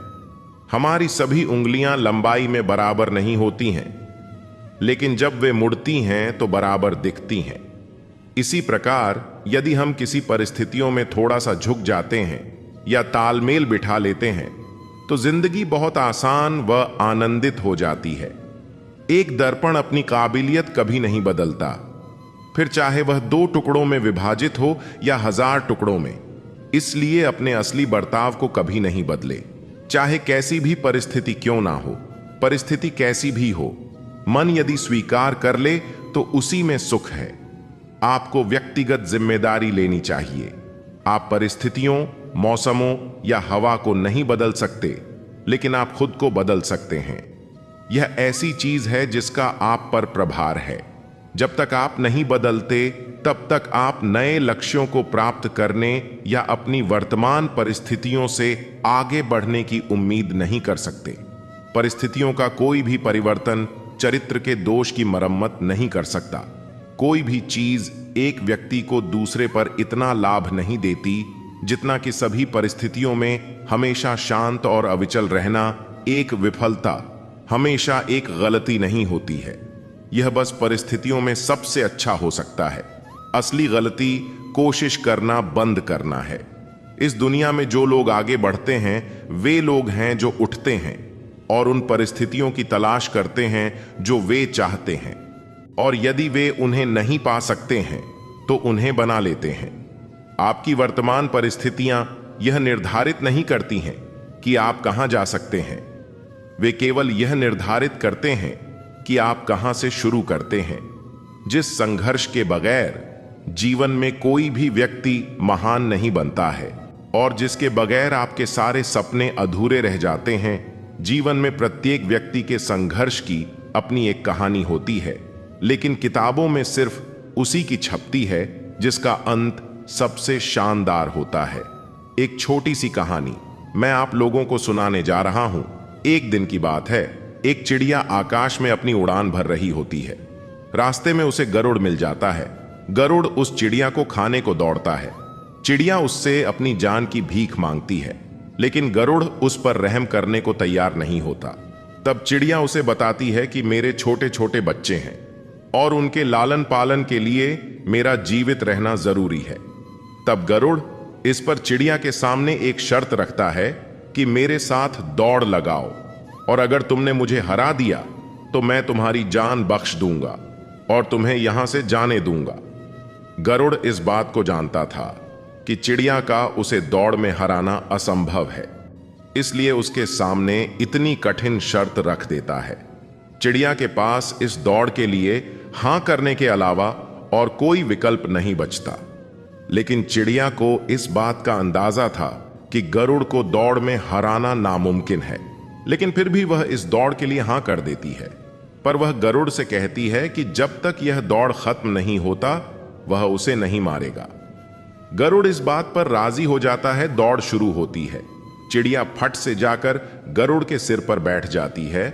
हमारी सभी उंगलियां लंबाई में बराबर नहीं होती हैं, लेकिन जब वे मुड़ती हैं तो बराबर दिखती हैं। इसी प्रकार यदि हम किसी परिस्थितियों में थोड़ा सा झुक जाते हैं या तालमेल बिठा लेते हैं तो जिंदगी बहुत आसान व आनंदित हो जाती है। एक दर्पण अपनी काबिलियत कभी नहीं बदलता, फिर चाहे वह 2 टुकड़ों में विभाजित हो या 1000 टुकड़ों में। इसलिए अपने असली बर्ताव को कभी नहीं बदले, चाहे कैसी भी परिस्थिति क्यों ना हो। परिस्थिति कैसी भी हो, मन यदि स्वीकार कर ले तो उसी में सुख है। आपको व्यक्तिगत जिम्मेदारी लेनी चाहिए। आप परिस्थितियों, मौसमों या हवा को नहीं बदल सकते, लेकिन आप खुद को बदल सकते हैं। यह ऐसी चीज है जिसका आप पर प्रभार है। जब तक आप नहीं बदलते तब तक आप नए लक्ष्यों को प्राप्त करने या अपनी वर्तमान परिस्थितियों से आगे बढ़ने की उम्मीद नहीं कर सकते। परिस्थितियों का कोई भी परिवर्तन चरित्र के दोष की मरम्मत नहीं कर सकता। कोई भी चीज एक व्यक्ति को दूसरे पर इतना लाभ नहीं देती जितना कि सभी परिस्थितियों में हमेशा शांत और अविचल रहना एक विफलता, हमेशा एक गलती नहीं होती है। यह बस परिस्थितियों में सबसे अच्छा हो सकता है। असली गलती कोशिश करना बंद करना है। इस दुनिया में जो लोग आगे बढ़ते हैं वे लोग हैं जो उठते हैं और उन परिस्थितियों की तलाश करते हैं जो वे चाहते हैं, और यदि वे उन्हें नहीं पा सकते हैं तो उन्हें बना लेते हैं। आपकी वर्तमान परिस्थितियां यह निर्धारित नहीं करती हैं कि आप कहां जा सकते हैं, वे केवल यह निर्धारित करते हैं कि आप कहां से शुरू करते हैं। जिस संघर्ष के बगैर जीवन में कोई भी व्यक्ति महान नहीं बनता है और जिसके बगैर आपके सारे सपने अधूरे रह जाते हैं। जीवन में प्रत्येक व्यक्ति के संघर्ष की अपनी एक कहानी होती है, लेकिन किताबों में सिर्फ उसी की छपती है जिसका अंत सबसे शानदार होता है। एक छोटी सी कहानी मैं आप लोगों को सुनाने जा रहा हूं। एक दिन की बात है, एक चिड़िया आकाश में अपनी उड़ान भर रही होती है। रास्ते में उसे गरुड़ मिल जाता है। गरुड़ उस चिड़िया को खाने को दौड़ता है। चिड़िया उससे अपनी जान की भीख मांगती है, लेकिन गरुड़ उस पर रहम करने को तैयार नहीं होता। तब चिड़िया उसे बताती है कि मेरे छोटे छोटे बच्चे हैं और उनके लालन पालन के लिए मेरा जीवित रहना जरूरी है। तब गरुड़ इस पर चिड़िया के सामने एक शर्त रखता है कि मेरे साथ दौड़ लगाओ और अगर तुमने मुझे हरा दिया तो मैं तुम्हारी जान बख्श दूंगा और तुम्हें यहां से जाने दूंगा। गरुड़ इस बात को जानता था कि चिड़िया का उसे दौड़ में हराना असंभव है, इसलिए उसके सामने इतनी कठिन शर्त रख देता है। चिड़िया के पास इस दौड़ के लिए हां करने के अलावा और कोई विकल्प नहीं बचता। लेकिन चिड़िया को इस बात का अंदाजा था कि गरुड़ को दौड़ में हराना नामुमकिन है, लेकिन फिर भी वह इस दौड़ के लिए हां कर देती है। पर वह गरुड़ से कहती है कि जब तक यह दौड़ खत्म नहीं होता वह उसे नहीं मारेगा। गरुड़ इस बात पर राजी हो जाता है। दौड़ शुरू होती है। चिड़िया फट से जाकर गरुड़ के सिर पर बैठ जाती है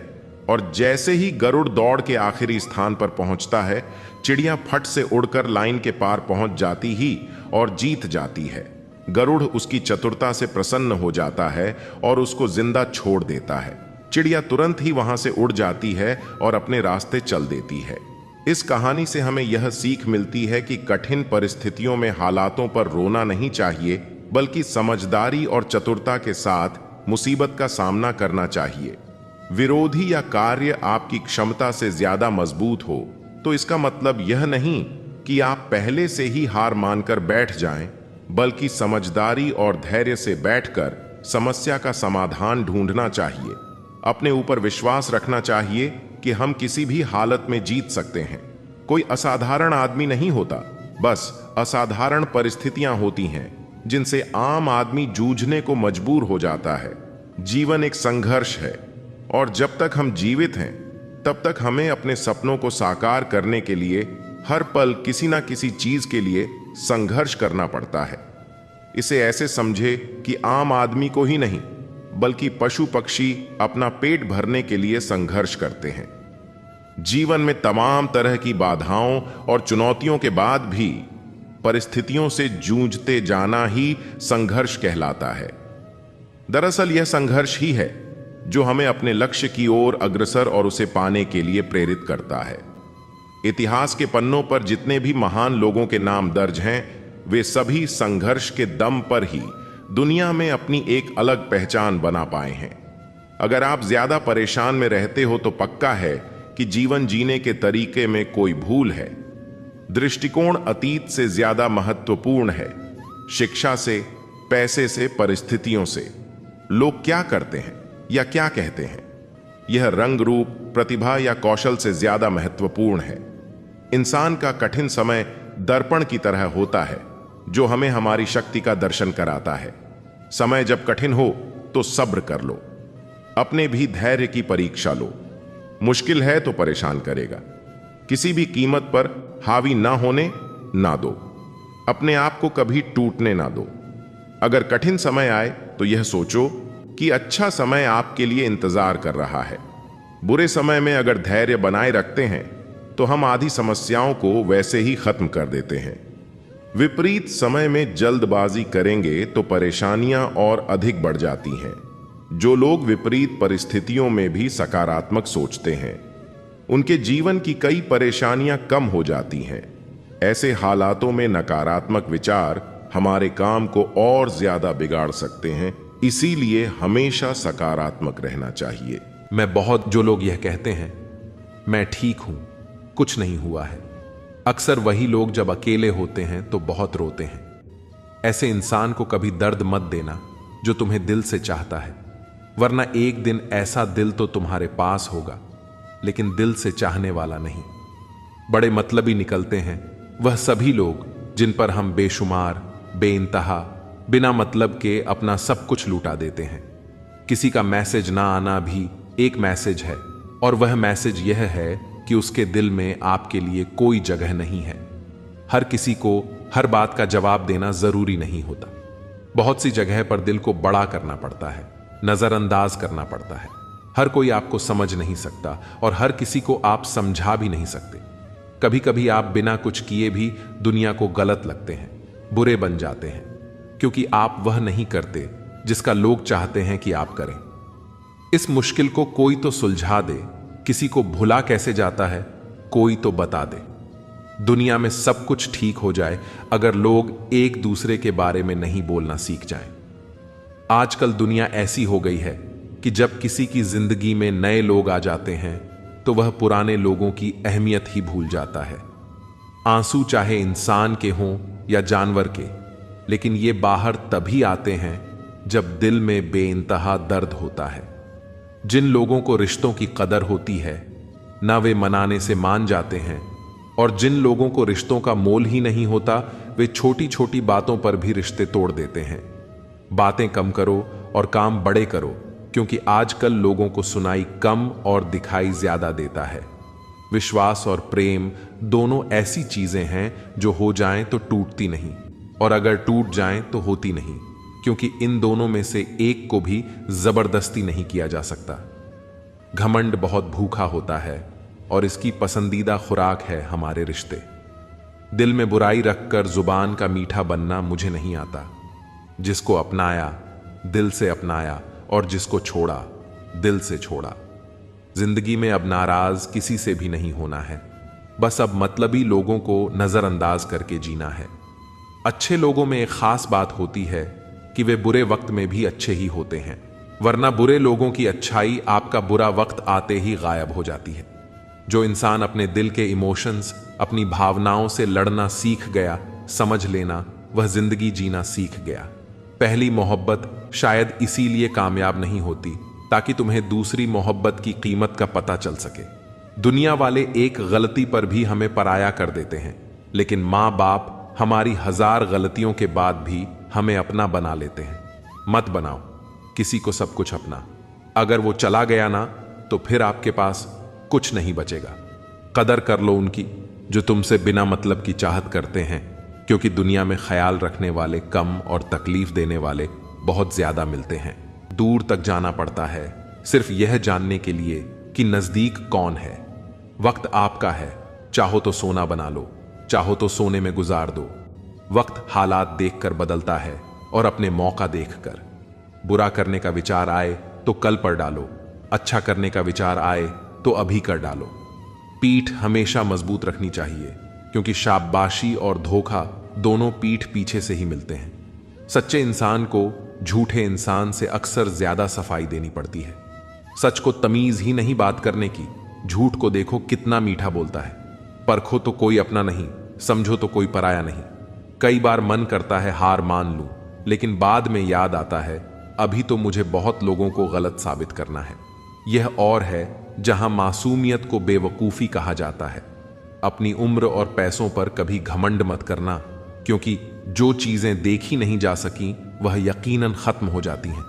और जैसे ही गरुड़ दौड़ के आखिरी स्थान पर पहुंचता है, चिड़िया फट से उड़कर लाइन के पार पहुंच जाती ही और जीत जाती है। गरुड़ उसकी चतुरता से प्रसन्न हो जाता है और उसको जिंदा छोड़ देता है। चिड़िया तुरंत ही वहां से उड़ जाती है और अपने रास्ते चल देती है। इस कहानी से हमें यह सीख मिलती है कि कठिन परिस्थितियों में हालातों पर रोना नहीं चाहिए, बल्कि समझदारी और चतुरता के साथ मुसीबत का सामना करना चाहिए। विरोधी या कार्य आपकी क्षमता से ज्यादा मजबूत हो तो इसका मतलब यह नहीं कि आप पहले से ही हार मानकर बैठ जाएं, बल्कि समझदारी और धैर्य से बैठकर समस्या का समाधान ढूंढना चाहिए। अपने ऊपर विश्वास रखना चाहिए कि हम किसी भी हालत में जीत सकते हैं। कोई असाधारण आदमी नहीं होता, बस असाधारण परिस्थितियां होती हैं जिनसे आम आदमी जूझने को मजबूर हो जाता है। जीवन एक संघर्ष है और जब तक हम जीवित हैं तब तक हमें अपने सपनों को साकार करने के लिए हर पल किसी ना किसी चीज के लिए संघर्ष करना पड़ता है। इसे ऐसे समझे कि आम आदमी को ही नहीं बल्कि पशु पक्षी अपना पेट भरने के लिए संघर्ष करते हैं। जीवन में तमाम तरह की बाधाओं और चुनौतियों के बाद भी परिस्थितियों से जूझते जाना ही संघर्ष कहलाता है। दरअसल यह संघर्ष ही है जो हमें अपने लक्ष्य की ओर अग्रसर और उसे पाने के लिए प्रेरित करता है। इतिहास के पन्नों पर जितने भी महान लोगों के नाम दर्ज हैं, वे सभी संघर्ष के दम पर ही दुनिया में अपनी एक अलग पहचान बना पाए हैं। अगर आप ज्यादा परेशान में रहते हो तो पक्का है कि जीवन जीने के तरीके में कोई भूल है। दृष्टिकोण अतीत से ज्यादा महत्वपूर्ण है, शिक्षा से, पैसे से, परिस्थितियों से। लोग क्या करते हैं या क्या कहते हैं, यह रंग रूप, प्रतिभा या कौशल से ज्यादा महत्वपूर्ण है। इंसान का कठिन समय दर्पण की तरह होता है जो हमें हमारी शक्ति का दर्शन कराता है। समय जब कठिन हो तो सब्र कर लो, अपने भी धैर्य की परीक्षा लो। मुश्किल है तो परेशान करेगा, किसी भी कीमत पर हावी ना होने ना दो, अपने आप को कभी टूटने ना दो। अगर कठिन समय आए तो यह सोचो कि अच्छा समय आपके लिए इंतजार कर रहा है। बुरे समय में अगर धैर्य बनाए रखते हैं तो हम आधी समस्याओं को वैसे ही खत्म कर देते हैं। विपरीत समय में जल्दबाजी करेंगे तो परेशानियां और अधिक बढ़ जाती हैं। जो लोग विपरीत परिस्थितियों में भी सकारात्मक सोचते हैं, उनके जीवन की कई परेशानियां कम हो जाती हैं। ऐसे हालातों में नकारात्मक विचार हमारे काम को और ज्यादा बिगाड़ सकते हैं। इसीलिए हमेशा सकारात्मक रहना चाहिए। मैं बहुत जो लोग यह कहते हैं मैं ठीक हूं, कुछ नहीं हुआ है, अक्सर वही लोग जब अकेले होते हैं तो बहुत रोते हैं। ऐसे इंसान को कभी दर्द मत देना जो तुम्हें दिल से चाहता है, वरना एक दिन ऐसा दिल तो तुम्हारे पास होगा लेकिन दिल से चाहने वाला नहीं। बड़े मतलबी निकलते हैं वह सभी लोग जिन पर हम बेशुमार, बेइंतहा, बिना मतलब के अपना सब कुछ लूटा देते हैं। किसी का मैसेज ना आना भी एक मैसेज है, और वह मैसेज यह है कि उसके दिल में आपके लिए कोई जगह नहीं है। हर किसी को हर बात का जवाब देना जरूरी नहीं होता। बहुत सी जगह पर दिल को बड़ा करना पड़ता है, नजरअंदाज करना पड़ता है। हर कोई आपको समझ नहीं सकता और हर किसी को आप समझा भी नहीं सकते। कभी कभी आप बिना कुछ किए भी दुनिया को गलत लगते हैं, बुरे बन जाते हैं, क्योंकि आप वह नहीं करते जिसका लोग चाहते हैं कि आप करें। इस मुश्किल को कोई तो सुलझा दे। किसी को भुला कैसे जाता है, कोई तो बता दे। दुनिया में सब कुछ ठीक हो जाए अगर लोग एक दूसरे के बारे में नहीं बोलना सीख जाएं। आजकल दुनिया ऐसी हो गई है कि जब किसी की जिंदगी में नए लोग आ जाते हैं तो वह पुराने लोगों की अहमियत ही भूल जाता है। आंसू चाहे इंसान के हों या जानवर के, लेकिन ये बाहर तभी आते हैं जब दिल में बेइंतहा दर्द होता है। जिन लोगों को रिश्तों की कदर होती है ना वे मनाने से मान जाते हैं, और जिन लोगों को रिश्तों का मोल ही नहीं होता वे छोटी छोटी बातों पर भी रिश्ते तोड़ देते हैं। बातें कम करो और काम बड़े करो, क्योंकि आजकल लोगों को सुनाई कम और दिखाई ज्यादा देता है। विश्वास और प्रेम दोनों ऐसी चीजें हैं जो हो जाएं तो टूटती नहीं, और अगर टूट जाएं तो होती नहीं, क्योंकि इन दोनों में से एक को भी जबरदस्ती नहीं किया जा सकता। घमंड बहुत भूखा होता है और इसकी पसंदीदा खुराक है हमारे रिश्ते। दिल में बुराई रखकर जुबान का मीठा बनना मुझे नहीं आता। जिसको अपनाया दिल से अपनाया, और जिसको छोड़ा दिल से छोड़ा। जिंदगी में अब नाराज किसी से भी नहीं होना है, बस अब मतलबी लोगों को नजरअंदाज करके जीना है। अच्छे लोगों में एक खास बात होती है कि वे बुरे वक्त में भी अच्छे ही होते हैं, वरना बुरे लोगों की अच्छाई आपका बुरा वक्त आते ही गायब हो जाती है। जो इंसान अपने दिल के इमोशंस, अपनी भावनाओं से लड़ना सीख गया, समझ लेना वह जिंदगी जीना सीख गया। पहली मोहब्बत शायद इसीलिए कामयाब नहीं होती ताकि तुम्हें दूसरी मोहब्बत की कीमत का पता चल सके। दुनिया वाले एक गलती पर भी हमें पराया कर देते हैं, लेकिन माँ बाप हमारी 1000 गलतियों के बाद भी हमें अपना बना लेते हैं। मत बनाओ किसी को सब कुछ अपना। अगर वो चला गया ना तो फिर आपके पास कुछ नहीं बचेगा। कदर कर लो उनकी जो तुमसे बिना मतलब की चाहत करते हैं, क्योंकि दुनिया में ख्याल रखने वाले कम और तकलीफ देने वाले बहुत ज्यादा मिलते हैं। दूर तक जाना पड़ता है सिर्फ यह जानने के लिए कि नजदीक कौन है। वक्त आपका है, चाहो तो सोना बना लो, चाहो तो सोने में गुजार दो। वक्त हालात देखकर बदलता है और अपने मौका देखकर। बुरा करने का विचार आए तो कल पर डालो, अच्छा करने का विचार आए तो अभी कर डालो। पीठ हमेशा मजबूत रखनी चाहिए, क्योंकि शाबाशी और धोखा दोनों पीठ पीछे से ही मिलते हैं। सच्चे इंसान को झूठे इंसान से अक्सर ज्यादा सफाई देनी पड़ती है। सच को तमीज ही नहीं बात करने की, झूठ को देखो कितना मीठा बोलता है। परखो तो कोई अपना नहीं, समझो तो कोई पराया नहीं। कई बार मन करता है हार मान लूं, लेकिन बाद में याद आता है अभी तो मुझे बहुत लोगों को गलत साबित करना है। यह और है जहां मासूमियत को बेवकूफी कहा जाता है। अपनी उम्र और पैसों पर कभी घमंड मत करना, क्योंकि जो चीजें देखी नहीं जा सकी वह यकीनन खत्म हो जाती हैं।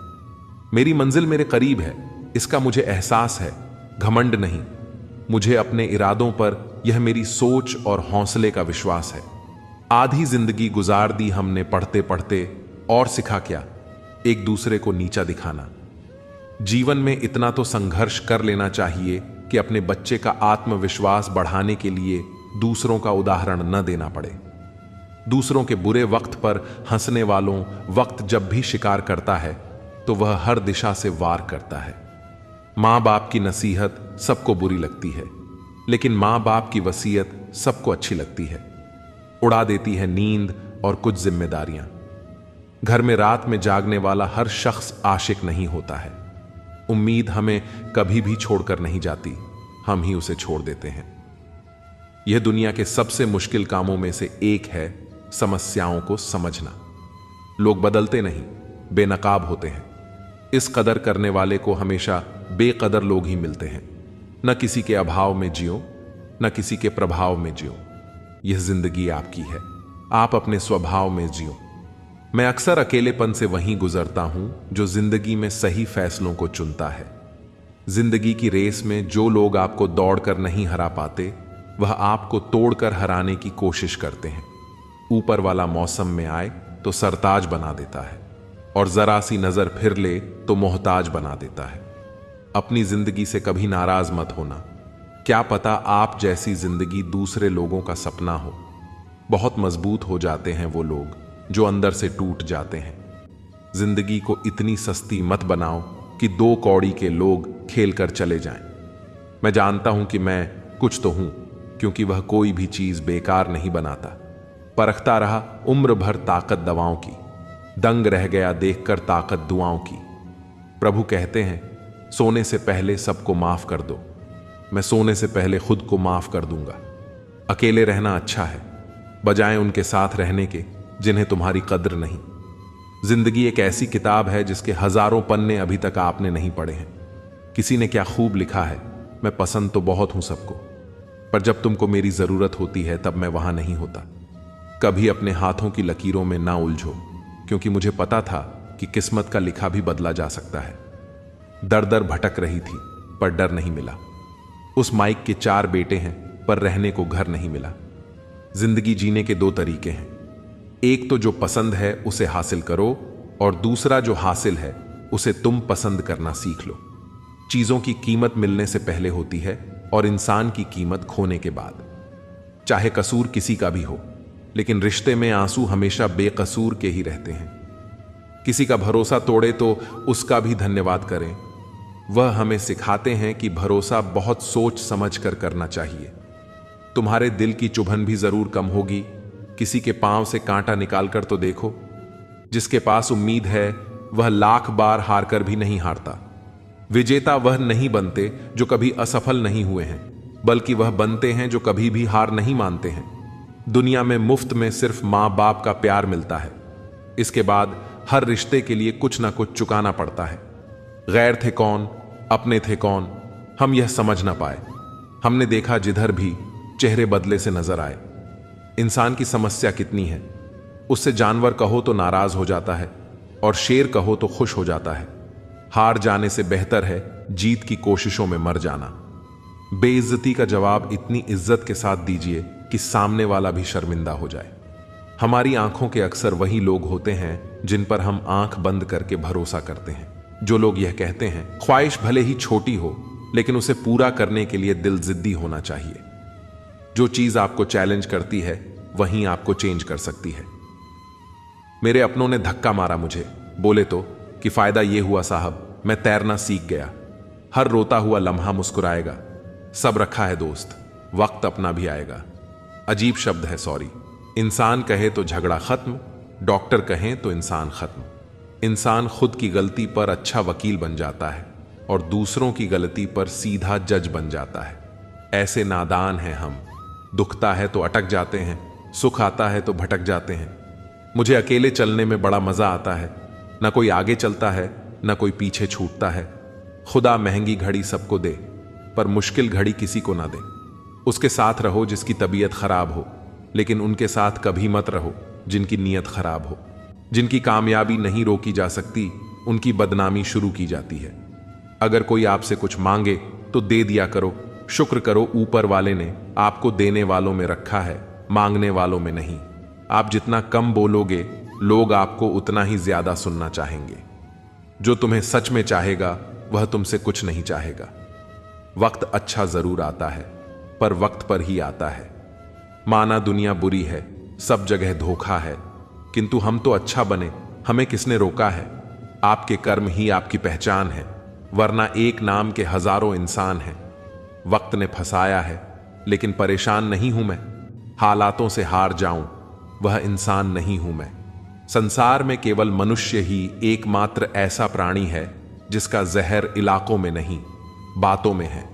मेरी मंजिल मेरे करीब है, इसका मुझे एहसास है, घमंड नहीं। मुझे अपने इरादों पर यह मेरी सोच और हौसले का विश्वास है। आधी जिंदगी गुजार दी हमने पढ़ते पढ़ते, और सिखा क्या, एक दूसरे को नीचा दिखाना। जीवन में इतना तो संघर्ष कर लेना चाहिए कि अपने बच्चे का आत्मविश्वास बढ़ाने के लिए दूसरों का उदाहरण न देना पड़े। दूसरों के बुरे वक्त पर हंसने वालों वक्त जब भी शिकार करता है तो वह हर दिशा से वार करता है। मां बाप की नसीहत सबको बुरी लगती है, लेकिन मां बाप की वसीयत सबको अच्छी लगती है। उड़ा देती है नींद और कुछ जिम्मेदारियां। घर में रात में जागने वाला हर शख्स आशिक नहीं होता है। उम्मीद हमें कभी भी छोड़कर नहीं जाती, हम ही उसे छोड़ देते हैं। यह दुनिया के सबसे मुश्किल कामों में से एक है समस्याओं को समझना। लोग बदलते नहीं, बेनकाब होते हैं। इस कदर करने वाले को हमेशा बेकदर लोग ही मिलते हैं। न किसी के अभाव में जियो, न किसी के प्रभाव में जियो। यह जिंदगी आपकी है, आप अपने स्वभाव में जियो। मैं अक्सर अकेलेपन से वहीं गुजरता हूं जो जिंदगी में सही फैसलों को चुनता है। जिंदगी की रेस में जो लोग आपको दौड़कर नहीं हरा पाते, वह आपको तोड़कर हराने की कोशिश करते हैं। ऊपर वाला मौसम में आए तो सरताज बना देता है, और जरा सी नजर फिर ले तो मोहताज बना देता है। अपनी जिंदगी से कभी नाराज मत होना। क्या पता आप जैसी जिंदगी दूसरे लोगों का सपना हो। बहुत मजबूत हो जाते हैं वो लोग जो अंदर से टूट जाते हैं। जिंदगी को इतनी सस्ती मत बनाओ कि 2 कौड़ी के लोग खेल कर चले जाएं। मैं जानता हूं कि मैं कुछ तो हूं, क्योंकि वह कोई भी चीज बेकार नहीं बनाता। परखता रहा उम्र भर ताकत दवाओं की, दंग रह गया देखकर ताकत दुआओं की। प्रभु कहते हैं सोने से पहले सबको माफ कर दो। मैं सोने से पहले खुद को माफ कर दूंगा। अकेले रहना अच्छा है, बजाय उनके साथ रहने के जिन्हें तुम्हारी कद्र नहीं। जिंदगी एक ऐसी किताब है जिसके हजारों पन्ने अभी तक आपने नहीं पढ़े हैं। किसी ने क्या खूब लिखा है, मैं पसंद तो बहुत हूं सबको, पर जब तुमको मेरी जरूरत होती है तब मैं वहां नहीं होता। कभी अपने हाथों की लकीरों में ना उलझो, क्योंकि मुझे पता था कि किस्मत का लिखा भी बदला जा सकता है। दर दर भटक रही थी पर डर नहीं मिला। उस माइक के 4 बेटे हैं पर रहने को घर नहीं मिला। जिंदगी जीने के 2 तरीके हैं, एक तो जो पसंद है उसे हासिल करो, और दूसरा जो हासिल है उसे तुम पसंद करना सीख लो। चीजों की कीमत मिलने से पहले होती है और इंसान की कीमत खोने के बाद। चाहे कसूर किसी का भी हो, लेकिन रिश्ते में आंसू हमेशा बेकसूर के ही रहते हैं। किसी का भरोसा तोड़े तो उसका भी धन्यवाद करें। वह हमें सिखाते हैं कि भरोसा बहुत सोच समझ कर करना चाहिए। तुम्हारे दिल की चुभन भी जरूर कम होगी। किसी के पांव से कांटा निकालकर तो देखो। जिसके पास उम्मीद है वह लाख बार हार कर भी नहीं हारता। विजेता वह नहीं बनते जो कभी असफल नहीं हुए हैं, बल्कि वह बनते हैं जो कभी भी हार नहीं मानते हैं। दुनिया में मुफ्त में सिर्फ मां बाप का प्यार मिलता है। इसके बाद हर रिश्ते के लिए कुछ ना कुछ चुकाना पड़ता है। गैर थे कौन, अपने थे कौन, हम यह समझ ना पाए। हमने देखा जिधर भी चेहरे बदले से नजर आए। इंसान की समस्या कितनी है, उससे जानवर कहो तो नाराज हो जाता है और शेर कहो तो खुश हो जाता है। हार जाने से बेहतर है जीत की कोशिशों में मर जाना। बेइज्जती का जवाब इतनी इज्जत के साथ दीजिए कि सामने वाला भी शर्मिंदा हो जाए। हमारी आंखों के अक्सर वही लोग होते हैं जिन पर हम आंख बंद करके भरोसा करते हैं। जो लोग यह कहते हैं, ख्वाहिश भले ही छोटी हो लेकिन उसे पूरा करने के लिए दिल जिद्दी होना चाहिए। जो चीज आपको चैलेंज करती है वहीं आपको चेंज कर सकती है। मेरे अपनों ने धक्का मारा मुझे, बोले तो कि फायदा यह हुआ साहब, मैं तैरना सीख गया। हर रोता हुआ लम्हा मुस्कुराएगा। सब रखा है दोस्त, वक्त अपना भी आएगा। अजीब शब्द है सॉरी। इंसान कहे तो झगड़ा खत्म, डॉक्टर कहें तो इंसान खत्म। इंसान खुद की गलती पर अच्छा वकील बन जाता है और दूसरों की गलती पर सीधा जज बन जाता है। ऐसे नादान हैं हम। दुखता है तो अटक जाते हैं, सुख आता है तो भटक जाते हैं। मुझे अकेले चलने में बड़ा मजा आता है। ना कोई आगे चलता है, ना कोई पीछे छूटता है। खुदा महंगी घड़ी सबको दे, पर मुश्किल घड़ी किसी को ना दे। उसके साथ रहो जिसकी तबीयत खराब हो, लेकिन उनके साथ कभी मत रहो जिनकी नीयत खराब हो। जिनकी कामयाबी नहीं रोकी जा सकती, उनकी बदनामी शुरू की जाती है। अगर कोई आपसे कुछ मांगे तो दे दिया करो। शुक्र करो ऊपर वाले ने आपको देने वालों में रखा है, मांगने वालों में नहीं। आप जितना कम बोलोगे, लोग आपको उतना ही ज्यादा सुनना चाहेंगे। जो तुम्हें सच में चाहेगा वह तुमसे कुछ नहीं चाहेगा। वक्त अच्छा जरूर आता है, पर वक्त पर ही आता है। माना दुनिया बुरी है, सब जगह धोखा है, किंतु हम तो अच्छा बने, हमें किसने रोका है? आपके कर्म ही आपकी पहचान है, वरना एक नाम के हजारों इंसान हैं। वक्त ने फंसाया है, लेकिन परेशान नहीं हूं मैं। हालातों से हार जाऊं, वह इंसान नहीं हूं मैं। संसार में केवल मनुष्य ही एकमात्र ऐसा प्राणी है जिसका जहर इलाकों में नहीं, बातों में है।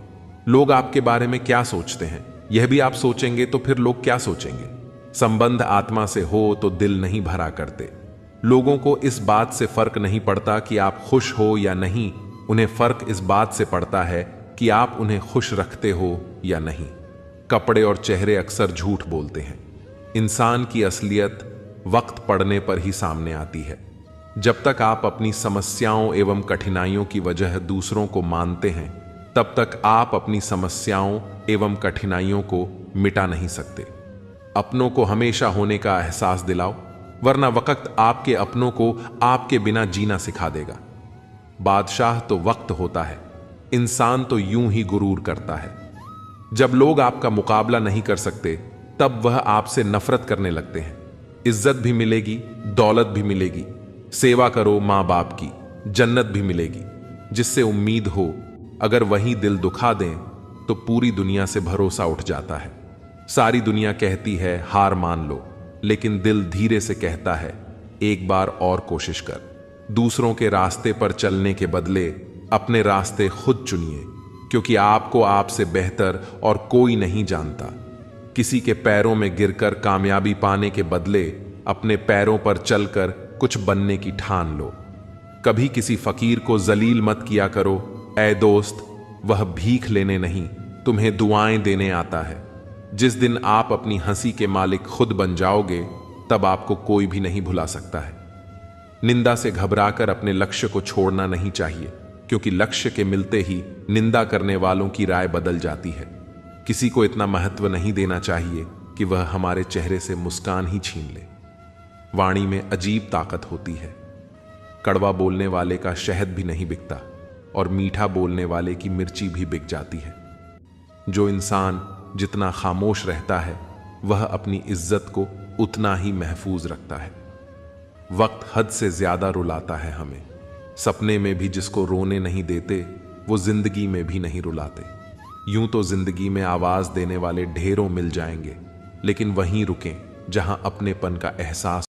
लोग आपके बारे में क्या सोचते हैं, यह भी आप सोचेंगे तो फिर लोग क्या सोचेंगे? संबंध आत्मा से हो तो दिल नहीं भरा करते। लोगों को इस बात से फर्क नहीं पड़ता कि आप खुश हो या नहीं, उन्हें फर्क इस बात से पड़ता है कि आप उन्हें खुश रखते हो या नहीं। कपड़े और चेहरे अक्सर झूठ बोलते हैं। इंसान की असलियत वक्त पड़ने पर ही सामने आती है। जब तक आप अपनी समस्याओं एवं कठिनाइयों की वजह दूसरों को मानते हैं, तब तक आप अपनी समस्याओं एवं कठिनाइयों को मिटा नहीं सकते। अपनों को हमेशा होने का एहसास दिलाओ, वरना वक्त आपके अपनों को आपके बिना जीना सिखा देगा। बादशाह तो वक्त होता है, इंसान तो यूं ही गुरूर करता है। जब लोग आपका मुकाबला नहीं कर सकते, तब वह आपसे नफरत करने लगते हैं। इज्जत भी मिलेगी, दौलत भी मिलेगी। सेवा करो माँ बाप की, जन्नत भी मिलेगी। जिससे उम्मीद हो, अगर वही दिल दुखा दें तो पूरी दुनिया से भरोसा उठ जाता है। सारी दुनिया कहती है हार मान लो, लेकिन दिल धीरे से कहता है एक बार और कोशिश कर। दूसरों के रास्ते पर चलने के बदले अपने रास्ते खुद चुनिए, क्योंकि आपको आपसे बेहतर और कोई नहीं जानता। किसी के पैरों में गिरकर कामयाबी पाने के बदले अपने पैरों पर चलकर कुछ बनने की ठान लो। कभी किसी फकीर को जलील मत किया करो। ऐ दोस्त, वह भीख लेने नहीं, तुम्हें दुआएं देने आता है। जिस दिन आप अपनी हंसी के मालिक खुद बन जाओगे, तब आपको कोई भी नहीं भुला सकता है। निंदा से घबराकर अपने लक्ष्य को छोड़ना नहीं चाहिए, क्योंकि लक्ष्य के मिलते ही निंदा करने वालों की राय बदल जाती है। किसी को इतना महत्व नहीं देना चाहिए कि वह हमारे चेहरे से मुस्कान ही छीन ले। वाणी में अजीब ताकत होती है। कड़वा बोलने वाले का शहद भी नहीं बिकता और मीठा बोलने वाले की मिर्ची भी बिक जाती है। जो इंसान जितना खामोश रहता है, वह अपनी इज्जत को उतना ही महफूज रखता है। वक्त हद से ज्यादा रुलाता है हमें। सपने में भी जिसको रोने नहीं देते, वो जिंदगी में भी नहीं रुलाते। यूं तो जिंदगी में आवाज देने वाले ढेरों मिल जाएंगे, लेकिन वहीं रुकें जहां अपनेपन का एहसास